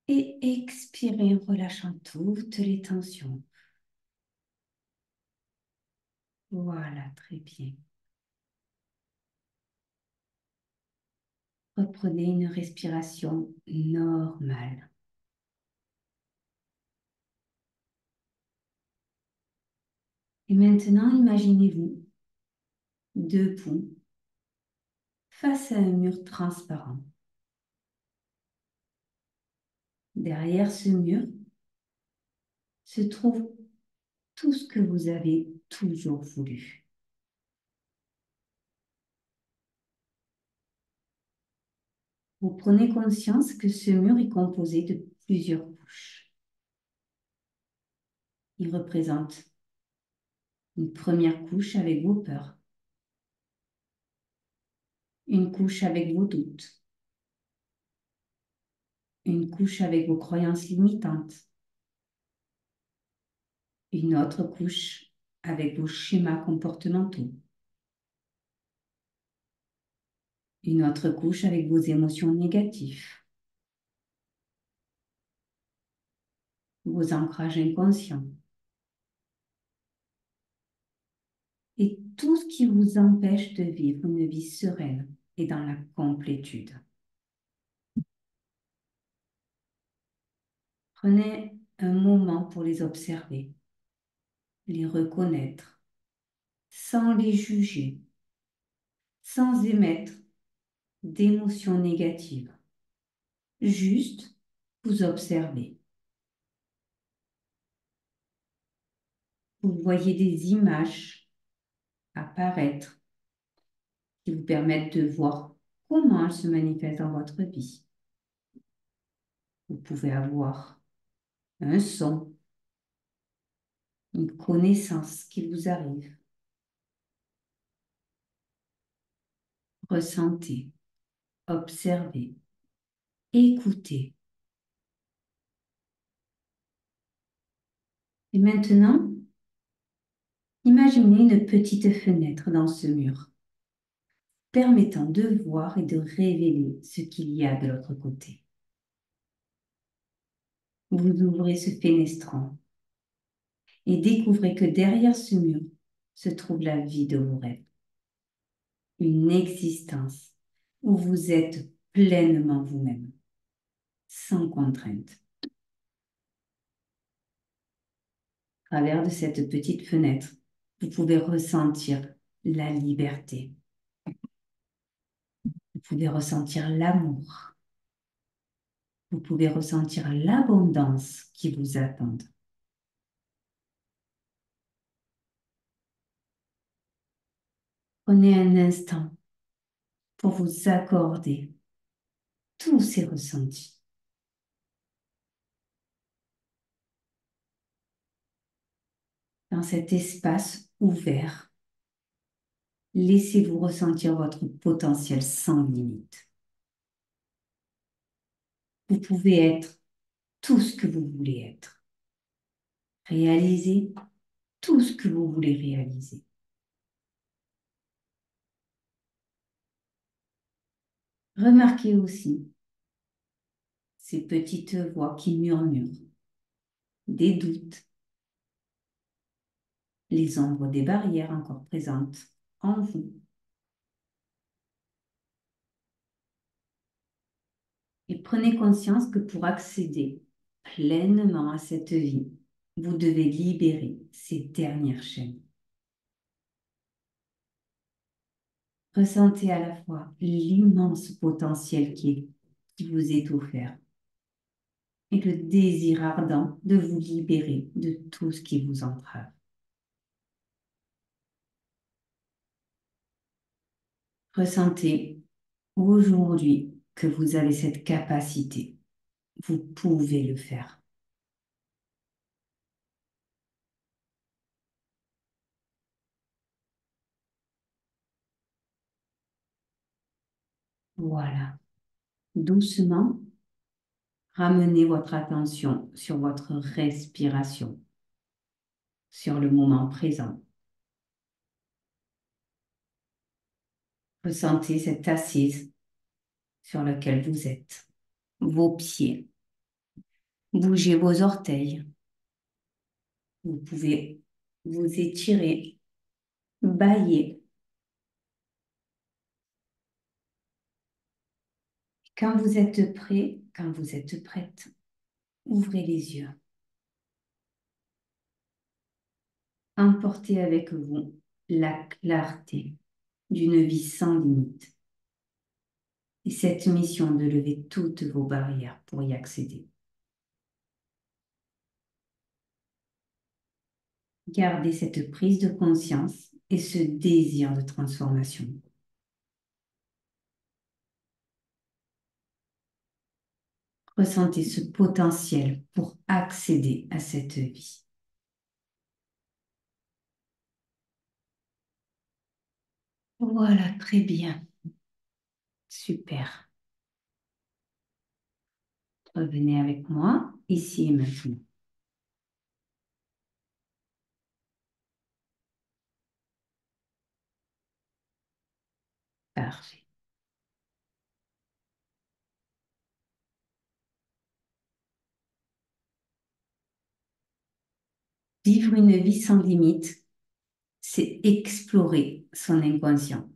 Et expirez en relâchant toutes les tensions. Voilà, très bien. Reprenez une respiration normale. Et maintenant, imaginez-vous debout face à un mur transparent. Derrière ce mur se trouve tout ce que vous avez toujours voulu. Vous prenez conscience que ce mur est composé de plusieurs couches. Il représente une première couche avec vos peurs, une couche avec vos doutes, une couche avec vos croyances limitantes, une autre couche avec vos schémas comportementaux, une autre couche avec vos émotions négatives, vos ancrages inconscients et tout ce qui vous empêche de vivre une vie sereine et dans la complétude. Prenez un moment pour les observer, les reconnaître, sans les juger, sans émettre d'émotions négatives. Juste vous observez. Vous voyez des images apparaître qui vous permettent de voir comment elles se manifestent dans votre vie. Vous pouvez avoir un son, une connaissance qui vous arrive. Ressentez, observez, écoutez. Et maintenant, imaginez une petite fenêtre dans ce mur, permettant de voir et de révéler ce qu'il y a de l'autre côté. Vous ouvrez ce fenestran et découvrez que derrière ce mur se trouve la vie de vos rêves. Une existence où vous êtes pleinement vous-même, sans contrainte. À travers de cette petite fenêtre, vous pouvez ressentir la liberté. Vous pouvez ressentir l'amour. Vous pouvez ressentir l'abondance qui vous attend. Prenez un instant pour vous accorder tous ces ressentis. Dans cet espace ouvert, laissez-vous ressentir votre potentiel sans limite. Vous pouvez être tout ce que vous voulez être. Réaliser tout ce que vous voulez réaliser. Remarquez aussi ces petites voix qui murmurent, des doutes, les ombres des barrières encore présentes en vous. Et prenez conscience que pour accéder pleinement à cette vie, vous devez libérer ces dernières chaînes. Ressentez à la fois l'immense potentiel qui vous est offert et le désir ardent de vous libérer de tout ce qui vous entrave. Ressentez aujourd'hui que vous avez cette capacité. Vous pouvez le faire. Voilà. Doucement, ramenez votre attention sur votre respiration, sur le moment présent. Ressentez cette assise sur laquelle vous êtes, vos pieds. Bougez vos orteils. Vous pouvez vous étirer, bâiller. Quand vous êtes prêt, quand vous êtes prête, ouvrez les yeux. Emportez avec vous la clarté d'une vie sans limite et cette mission de lever toutes vos barrières pour y accéder. Gardez cette prise de conscience et ce désir de transformation. Ressentez ce potentiel pour accéder à cette vie. Voilà, très bien. Super. Revenez avec moi, ici et maintenant. Parfait. Vivre une vie sans limite, c'est explorer son inconscient.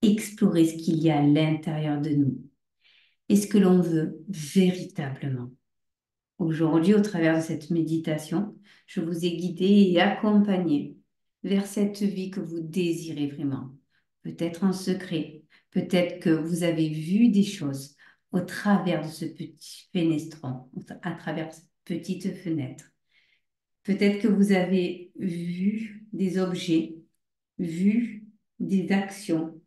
Explorer ce qu'il y a à l'intérieur de nous et ce que l'on veut véritablement. Aujourd'hui, au travers de cette méditation, je vous ai guidé et accompagné vers cette vie que vous désirez vraiment. Peut-être en secret, peut-être que vous avez vu des choses au travers de ce petit fenestron, à travers cette petite fenêtre. Peut-être que vous avez vu des objets, vu des actions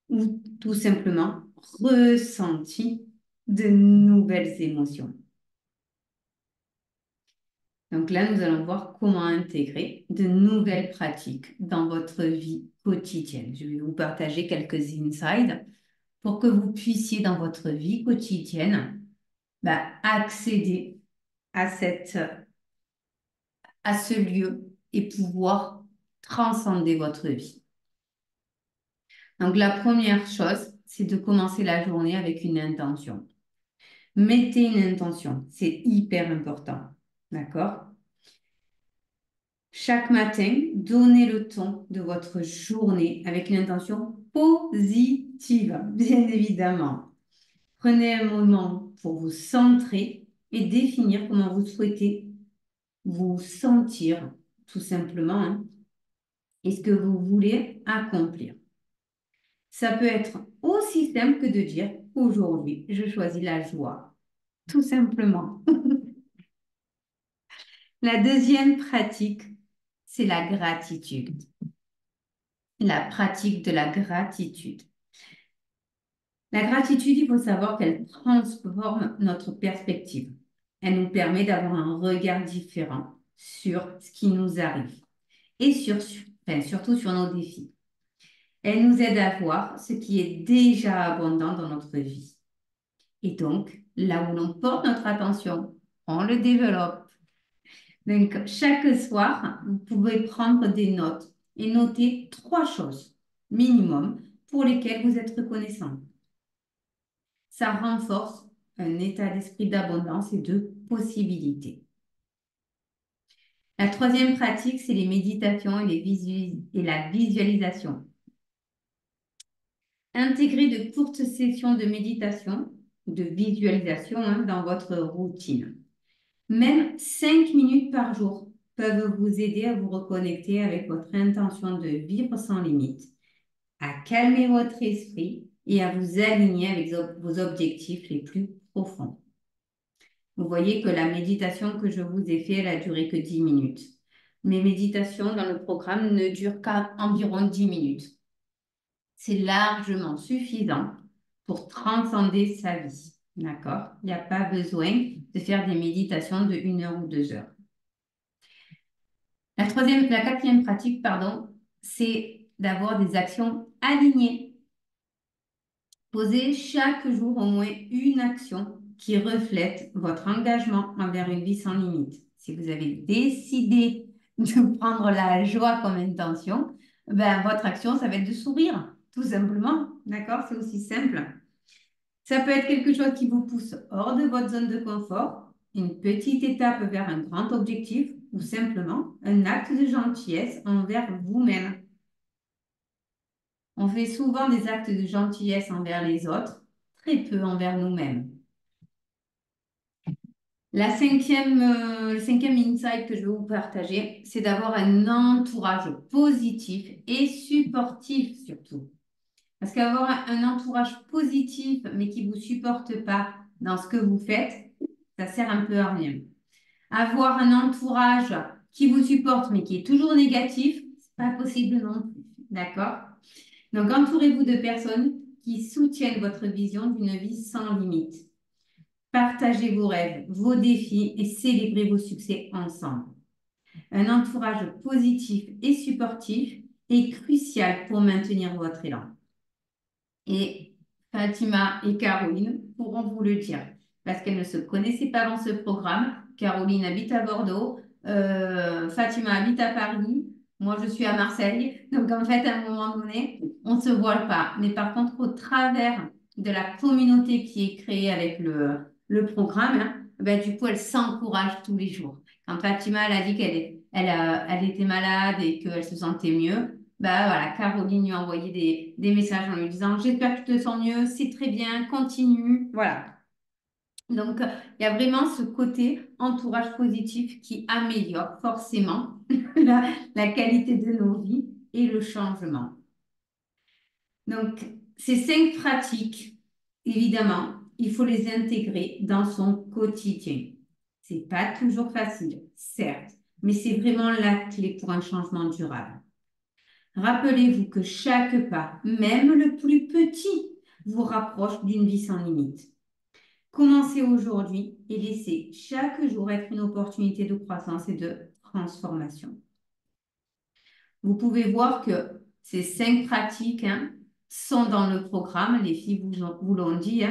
ou tout simplement ressenti de nouvelles émotions. Donc là, nous allons voir comment intégrer de nouvelles pratiques dans votre vie quotidienne. Je vais vous partager quelques insights pour que vous puissiez, dans votre vie quotidienne, accéder à à ce lieu et pouvoir transcender votre vie. Donc la première chose, c'est de commencer la journée avec une intention. Mettez une intention, c'est hyper important. D'accord? Chaque matin, donnez le ton de votre journée avec une intention positive, bien évidemment. Prenez un moment pour vous centrer et définir comment vous souhaitez vous sentir, tout simplement, hein, et ce que vous voulez accomplir. Ça peut être aussi simple que de dire aujourd'hui, je choisis la joie, tout simplement. La deuxième pratique, c'est la gratitude. La pratique de la gratitude. La gratitude, il faut savoir qu'elle transforme notre perspective. Elle nous permet d'avoir un regard différent sur ce qui nous arrive et surtout sur nos défis. Elle nous aide à voir ce qui est déjà abondant dans notre vie. Et donc, là où l'on porte notre attention, on le développe. Donc, chaque soir, vous pouvez prendre des notes et noter 3 choses minimum pour lesquelles vous êtes reconnaissant. Ça renforce un état d'esprit d'abondance et de possibilité. La troisième pratique, c'est les méditations et la visualisation. Intégrez de courtes sessions de méditation, de visualisation dans votre routine. Même 5 minutes par jour peuvent vous aider à vous reconnecter avec votre intention de vivre sans limite, à calmer votre esprit et à vous aligner avec vos objectifs les plus profonds. Vous voyez que la méditation que je vous ai faite, elle a duré que 10 minutes. Mes méditations dans le programme ne durent qu'environ 10 minutes. C'est largement suffisant pour transcender sa vie. D'accord? Il n'y a pas besoin de faire des méditations de 1 heure ou 2 heures. La quatrième pratique, pardon, c'est d'avoir des actions alignées. Posez chaque jour au moins une action qui reflète votre engagement envers une vie sans limite. Si vous avez décidé de prendre la joie comme intention, votre action, ça va être de sourire, tout simplement. D'accord? C'est aussi simple. Ça peut être quelque chose qui vous pousse hors de votre zone de confort, une petite étape vers un grand objectif ou simplement un acte de gentillesse envers vous-même. On fait souvent des actes de gentillesse envers les autres, très peu envers nous-mêmes. Le cinquième insight que je vais vous partager, c'est d'avoir un entourage positif et supportif surtout. Parce qu'avoir un entourage positif, mais qui ne vous supporte pas dans ce que vous faites, ça sert un peu à rien. Avoir un entourage qui vous supporte, mais qui est toujours négatif, c'est pas possible non plus. D'accord? Donc, entourez-vous de personnes qui soutiennent votre vision d'une vie sans limite. Partagez vos rêves, vos défis et célébrez vos succès ensemble. Un entourage positif et supportif est crucial pour maintenir votre élan. Et Fatima et Caroline pourront vous le dire parce qu'elles ne se connaissaient pas dans ce programme. Caroline habite à Bordeaux, Fatima habite à Paris, moi je suis à Marseille. Donc en fait, à un moment donné, on ne se voit pas. Mais par contre, au travers de la communauté qui est créée avec le programme, du coup, elle s'encourage tous les jours. Quand Fatima elle a dit elle était malade et qu'elle se sentait mieux, voilà, Caroline lui a envoyé des messages en lui disant j'espère que tu te sens mieux, c'est très bien, continue. Voilà. Donc, il y a vraiment ce côté entourage positif qui améliore forcément la qualité de nos vies et le changement. Donc, ces 5 pratiques, évidemment, il faut les intégrer dans son quotidien. C'est pas toujours facile, certes, mais c'est vraiment la clé pour un changement durable. Rappelez-vous que chaque pas, même le plus petit, vous rapproche d'une vie sans limite. Commencez aujourd'hui et laissez chaque jour être une opportunité de croissance et de transformation. Vous pouvez voir que ces 5 pratiques sont dans le programme. Les filles vous l'ont dit,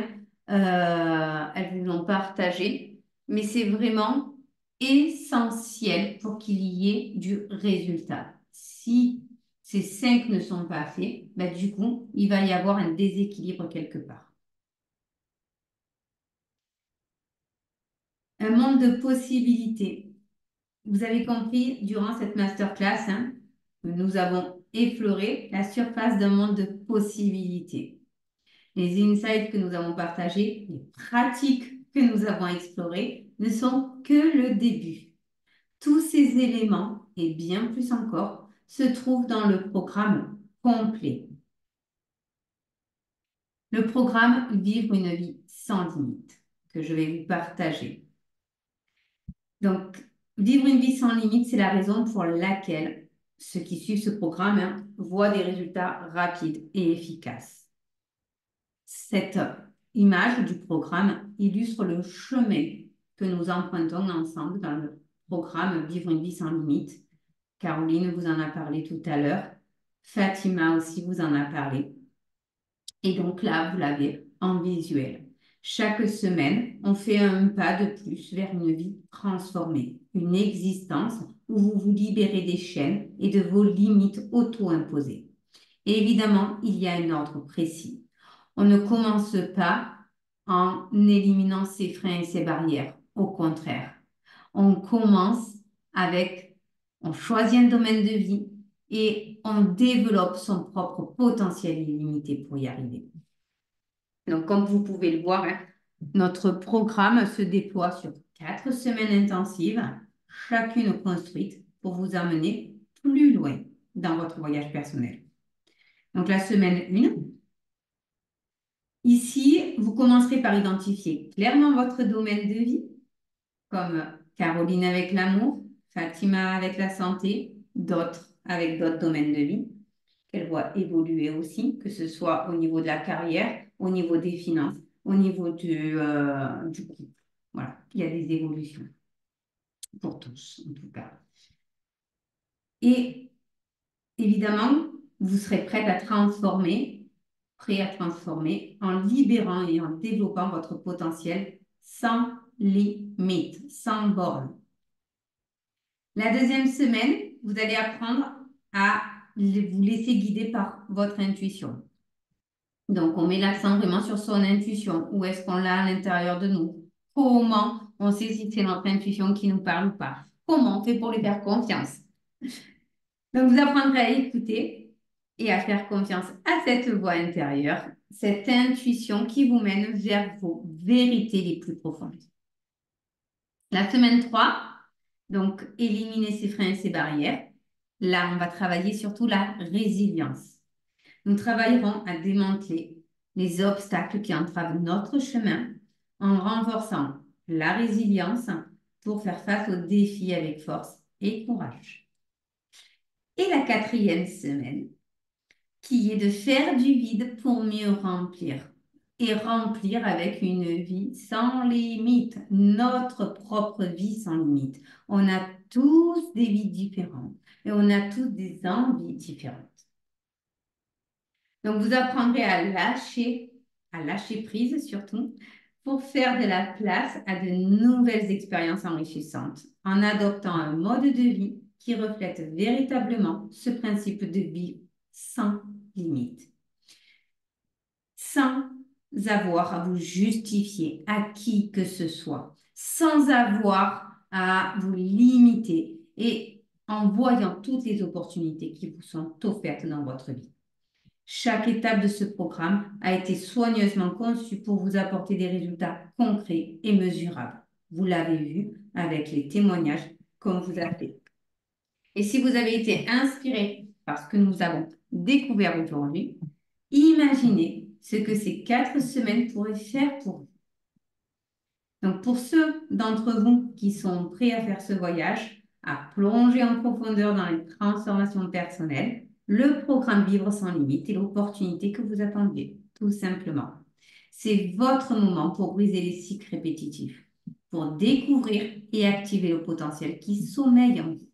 elles vous l'ont partagé. Mais c'est vraiment essentiel pour qu'il y ait du résultat. Si ces 5 ne sont pas faits, ben, du coup, il va y avoir un déséquilibre quelque part. Un monde de possibilités. Vous avez compris durant cette masterclass, que nous avons effleuré la surface d'un monde de possibilités. Les insights que nous avons partagés, les pratiques que nous avons explorées ne sont que le début. Tous ces éléments, et bien plus encore, se trouvent dans le programme complet. Le programme Vivre une vie sans limite, que je vais vous partager. Donc, vivre une vie sans limite, c'est la raison pour laquelle ceux qui suivent ce programme voient des résultats rapides et efficaces. Cette image du programme illustre le chemin que nous empruntons ensemble dans le programme Vivre une vie sans limite. Caroline vous en a parlé tout à l'heure. Fatima aussi vous en a parlé. Et donc là, vous l'avez en visuel. Chaque semaine, on fait un pas de plus vers une vie transformée, une existence où vous vous libérez des chaînes et de vos limites auto-imposées. Et évidemment, il y a un ordre précis. On ne commence pas en éliminant ses freins et ses barrières. Au contraire, on commence avec, on choisit un domaine de vie et on développe son propre potentiel illimité pour y arriver. Donc, comme vous pouvez le voir, notre programme se déploie sur 4 semaines intensives, chacune construite pour vous amener plus loin dans votre voyage personnel. Donc, la semaine 1, ici, vous commencerez par identifier clairement votre domaine de vie, comme Caroline avec l'amour, Fatima avec la santé, d'autres avec d'autres domaines de vie qu'elle voit évoluer aussi, que ce soit au niveau de la carrière, au niveau des finances, au niveau du couple. Voilà, il y a des évolutions pour tous, en tout cas. Et évidemment, vous serez prête à transformer, prêt à transformer en libérant et en développant votre potentiel sans limite, sans borne. La deuxième semaine, vous allez apprendre à vous laisser guider par votre intuition. Donc, on met l'accent vraiment sur son intuition. Où est-ce qu'on l'a à l'intérieur de nous? Comment on sait si c'est notre intuition qui nous parle ou pas? Comment on fait pour lui faire confiance? Donc, vous apprendrez à écouter et à faire confiance à cette voix intérieure, cette intuition qui vous mène vers vos vérités les plus profondes. La semaine 3, donc, éliminer ses freins et ses barrières. Là, on va travailler surtout la résilience. Nous travaillerons à démanteler les obstacles qui entravent notre chemin en renforçant la résilience pour faire face aux défis avec force et courage. Et la 4e semaine, qui est de faire du vide pour mieux remplir. Et remplir avec une vie sans limite, notre propre vie sans limite. On a tous des vies différentes et on a tous des envies différentes. Donc, vous apprendrez à lâcher prise surtout, pour faire de la place à de nouvelles expériences enrichissantes, en adoptant un mode de vie qui reflète véritablement ce principe de vie sans limite, sans avoir à vous justifier à qui que ce soit, sans avoir à vous limiter et en voyant toutes les opportunités qui vous sont offertes dans votre vie. Chaque étape de ce programme a été soigneusement conçue pour vous apporter des résultats concrets et mesurables. Vous l'avez vu avec les témoignages qu'on vous a fait. Et si vous avez été inspiré par ce que nous avons découvert aujourd'hui, imaginez ce que ces 4 semaines pourraient faire pour vous. Donc, pour ceux d'entre vous qui sont prêts à faire ce voyage, à plonger en profondeur dans les transformations personnelles, le programme Vivre sans limite est l'opportunité que vous attendiez, tout simplement. C'est votre moment pour briser les cycles répétitifs, pour découvrir et activer le potentiel qui sommeille en vous.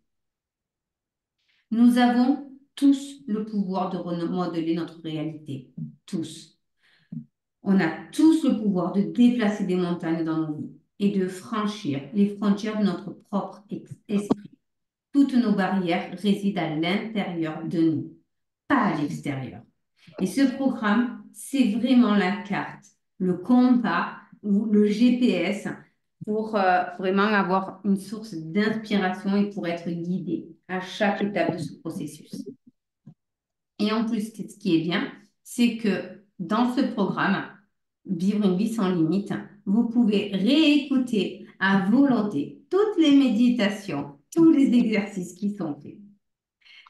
Nous avons tous le pouvoir de remodeler notre réalité. Tous. On a tous le pouvoir de déplacer des montagnes dans nos vies et de franchir les frontières de notre propre esprit. Toutes nos barrières résident à l'intérieur de nous, pas à l'extérieur. Et ce programme, c'est vraiment la carte, le compas ou le GPS pour vraiment avoir une source d'inspiration et pour être guidé à chaque étape de ce processus. Et en plus, ce qui est bien, c'est que dans ce programme, Vivre une vie sans limite, vous pouvez réécouter à volonté toutes les méditations, tous les exercices qui sont faits.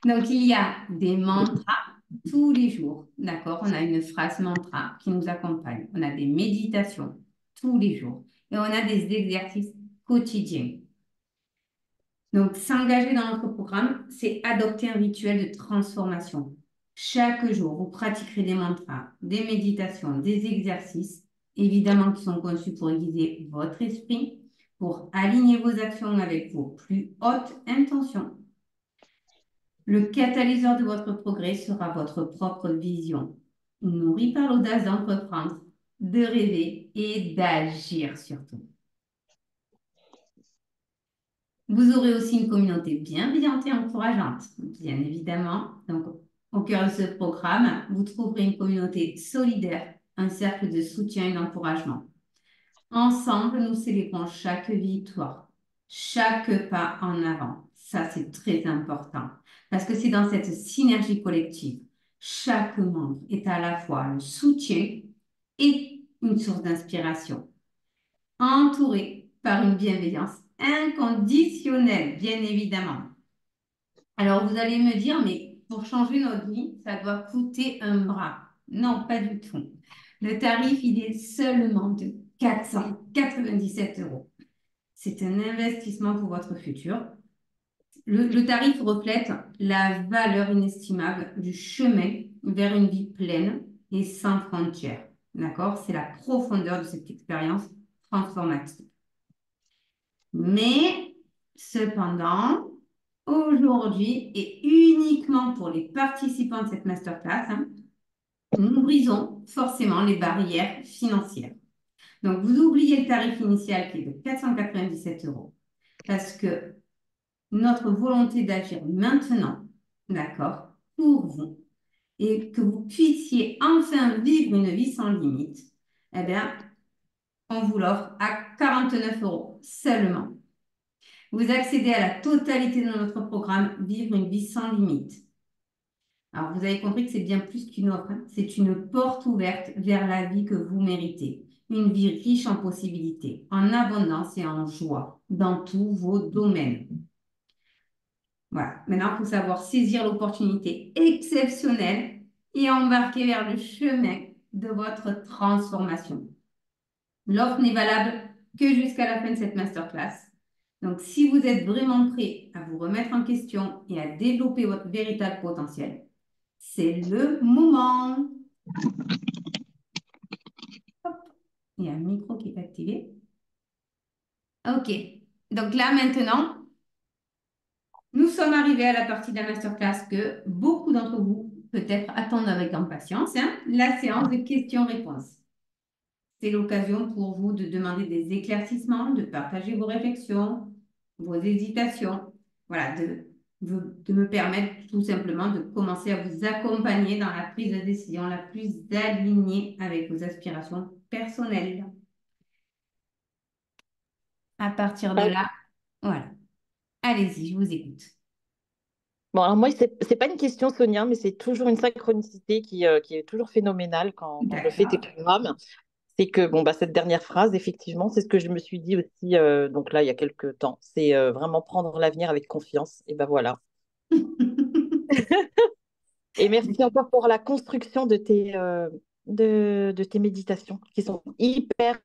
Donc, il y a des mantras tous les jours, d'accord? On a une phrase mantra qui nous accompagne. On a des méditations tous les jours. Et on a des exercices quotidiens. Donc, s'engager dans notre programme, c'est adopter un rituel de transformation. Chaque jour, vous pratiquerez des mantras, des méditations, des exercices, évidemment qui sont conçus pour aiguiser votre esprit, pour aligner vos actions avec vos plus hautes intentions. Le catalyseur de votre progrès sera votre propre vision, nourrie par l'audace d'entreprendre, de rêver et d'agir surtout. Vous aurez aussi une communauté bienveillante et encourageante, bien évidemment. Donc, au cœur de ce programme, vous trouverez une communauté solidaire, un cercle de soutien et d'encouragement. Ensemble, nous célébrons chaque victoire, chaque pas en avant. Ça, c'est très important parce que c'est dans cette synergie collective. Chaque membre est à la fois le soutien et une source d'inspiration, entouré par une bienveillance inconditionnelle, bien évidemment. Alors, vous allez me dire, mais pour changer notre vie, ça doit coûter un bras. Non, pas du tout. Le tarif, il est seulement de 497 euros. C'est un investissement pour votre futur. Le tarif reflète la valeur inestimable du chemin vers une vie pleine et sans frontières. D'accord? C'est la profondeur de cette expérience transformative. Mais, cependant, aujourd'hui, et uniquement pour les participants de cette masterclass, nous brisons forcément les barrières financières. Donc, vous oubliez le tarif initial qui est de 497 euros parce que notre volonté d'agir maintenant, d'accord, pour vous, et que vous puissiez enfin vivre une vie sans limite, eh bien, on vous l'offre à 49 euros seulement. Vous accédez à la totalité de notre programme Vivre une vie sans limite. Alors, vous avez compris que c'est bien plus qu'une offre, hein. C'est une porte ouverte vers la vie que vous méritez. Une vie riche en possibilités, en abondance et en joie dans tous vos domaines. Voilà. Maintenant, il faut savoir saisir l'opportunité exceptionnelle et embarquer vers le chemin de votre transformation. L'offre n'est valable que jusqu'à la fin de cette masterclass. Donc, si vous êtes vraiment prêt à vous remettre en question et à développer votre véritable potentiel, c'est le moment. Hop. Il y a un micro qui est activé. OK. Donc là, maintenant, nous sommes arrivés à la partie de la masterclass que beaucoup d'entre vous peut-être attendent avec impatience, hein, la séance de questions-réponses. C'est l'occasion pour vous de demander des éclaircissements, de partager vos réflexions, vos hésitations, voilà, de me permettre tout simplement de commencer à vous accompagner dans la prise de décision la plus alignée avec vos aspirations personnelles. À partir de là, voilà. Allez-y, je vous écoute. Bon, alors moi, c'est pas une question, Sonia, mais c'est toujours une synchronicité qui est toujours phénoménale quand je fais tes D'accord. programmes. C'est que, bon, bah, cette dernière phrase, effectivement, c'est ce que je me suis dit aussi, donc là, il y a quelques temps. C'est vraiment prendre l'avenir avec confiance. Et ben voilà. Et merci encore pour la construction de tes méditations qui sont hyper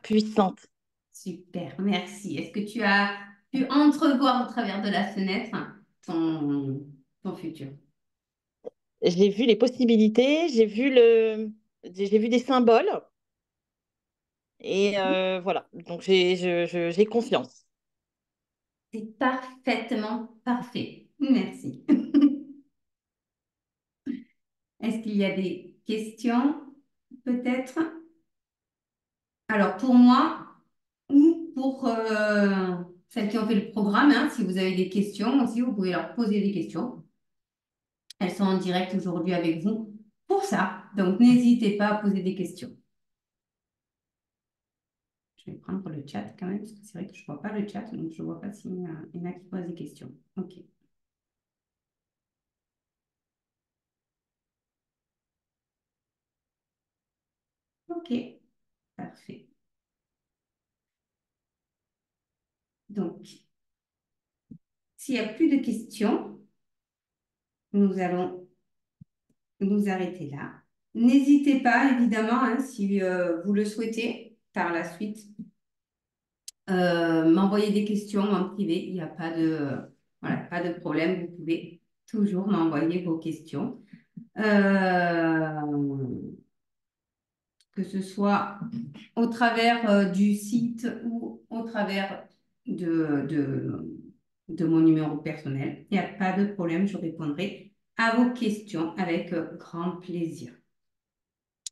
puissantes. Super, merci. Est-ce que tu as pu entrevoir au travers de la fenêtre ton futur? J'ai vu les possibilités, j'ai vu des symboles et voilà. Donc j'ai confiance. C'est parfaitement parfait. Merci. Est-ce qu'il y a des questions, peut-être? Alors, pour moi, ou pour celles qui ont fait le programme, hein, si vous avez des questions aussi, vous pouvez leur poser des questions. Elles sont en direct aujourd'hui avec vous pour ça. Donc, n'hésitez pas à poser des questions. Je vais prendre le chat quand même, parce que c'est vrai que je ne vois pas le chat, donc je ne vois pas s'il y en a qui posent des questions. OK. OK, parfait. Donc, s'il n'y a plus de questions, nous allons nous arrêter là. N'hésitez pas, évidemment, hein, si vous le souhaitez, par la suite, m'envoyer des questions en privé. Il n'y a pas voilà, pas de problème. Vous pouvez toujours m'envoyer vos questions. Euh, que ce soit au travers du site ou au travers de, de, de mon numéro personnel. Il n'y a pas de problème, je répondrai à vos questions avec grand plaisir.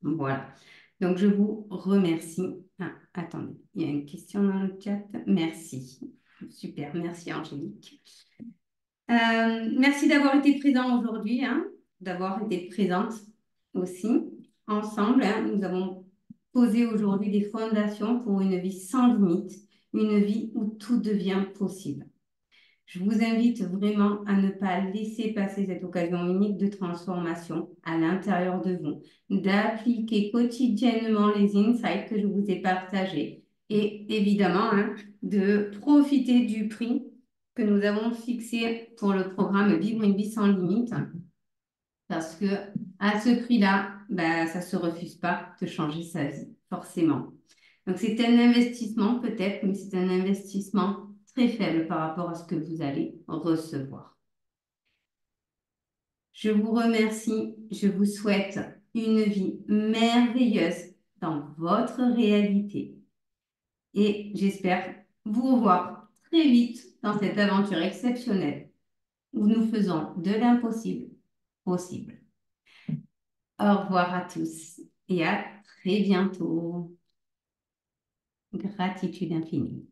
Voilà. Donc, je vous remercie. Ah, attendez, il y a une question dans le chat. Merci. Super, merci Angélique. Merci d'avoir été présent aujourd'hui, hein, d'avoir été présente aussi. Ensemble, hein, nous avons posé aujourd'hui des fondations pour une vie sans limite, une vie où tout devient possible. Je vous invite vraiment à ne pas laisser passer cette occasion unique de transformation à l'intérieur de vous, d'appliquer quotidiennement les insights que je vous ai partagés et évidemment hein, de profiter du prix que nous avons fixé pour le programme Vivre une vie sans limite parce que à ce prix-là, ben, ça ne se refuse pas de changer sa vie, forcément. Donc, c'est un investissement peut-être, mais c'est un investissement très faible par rapport à ce que vous allez recevoir. Je vous remercie. Je vous souhaite une vie merveilleuse dans votre réalité. Et j'espère vous revoir très vite dans cette aventure exceptionnelle où nous faisons de l'impossible possible. Au revoir à tous et à très bientôt. Gratitude infinie.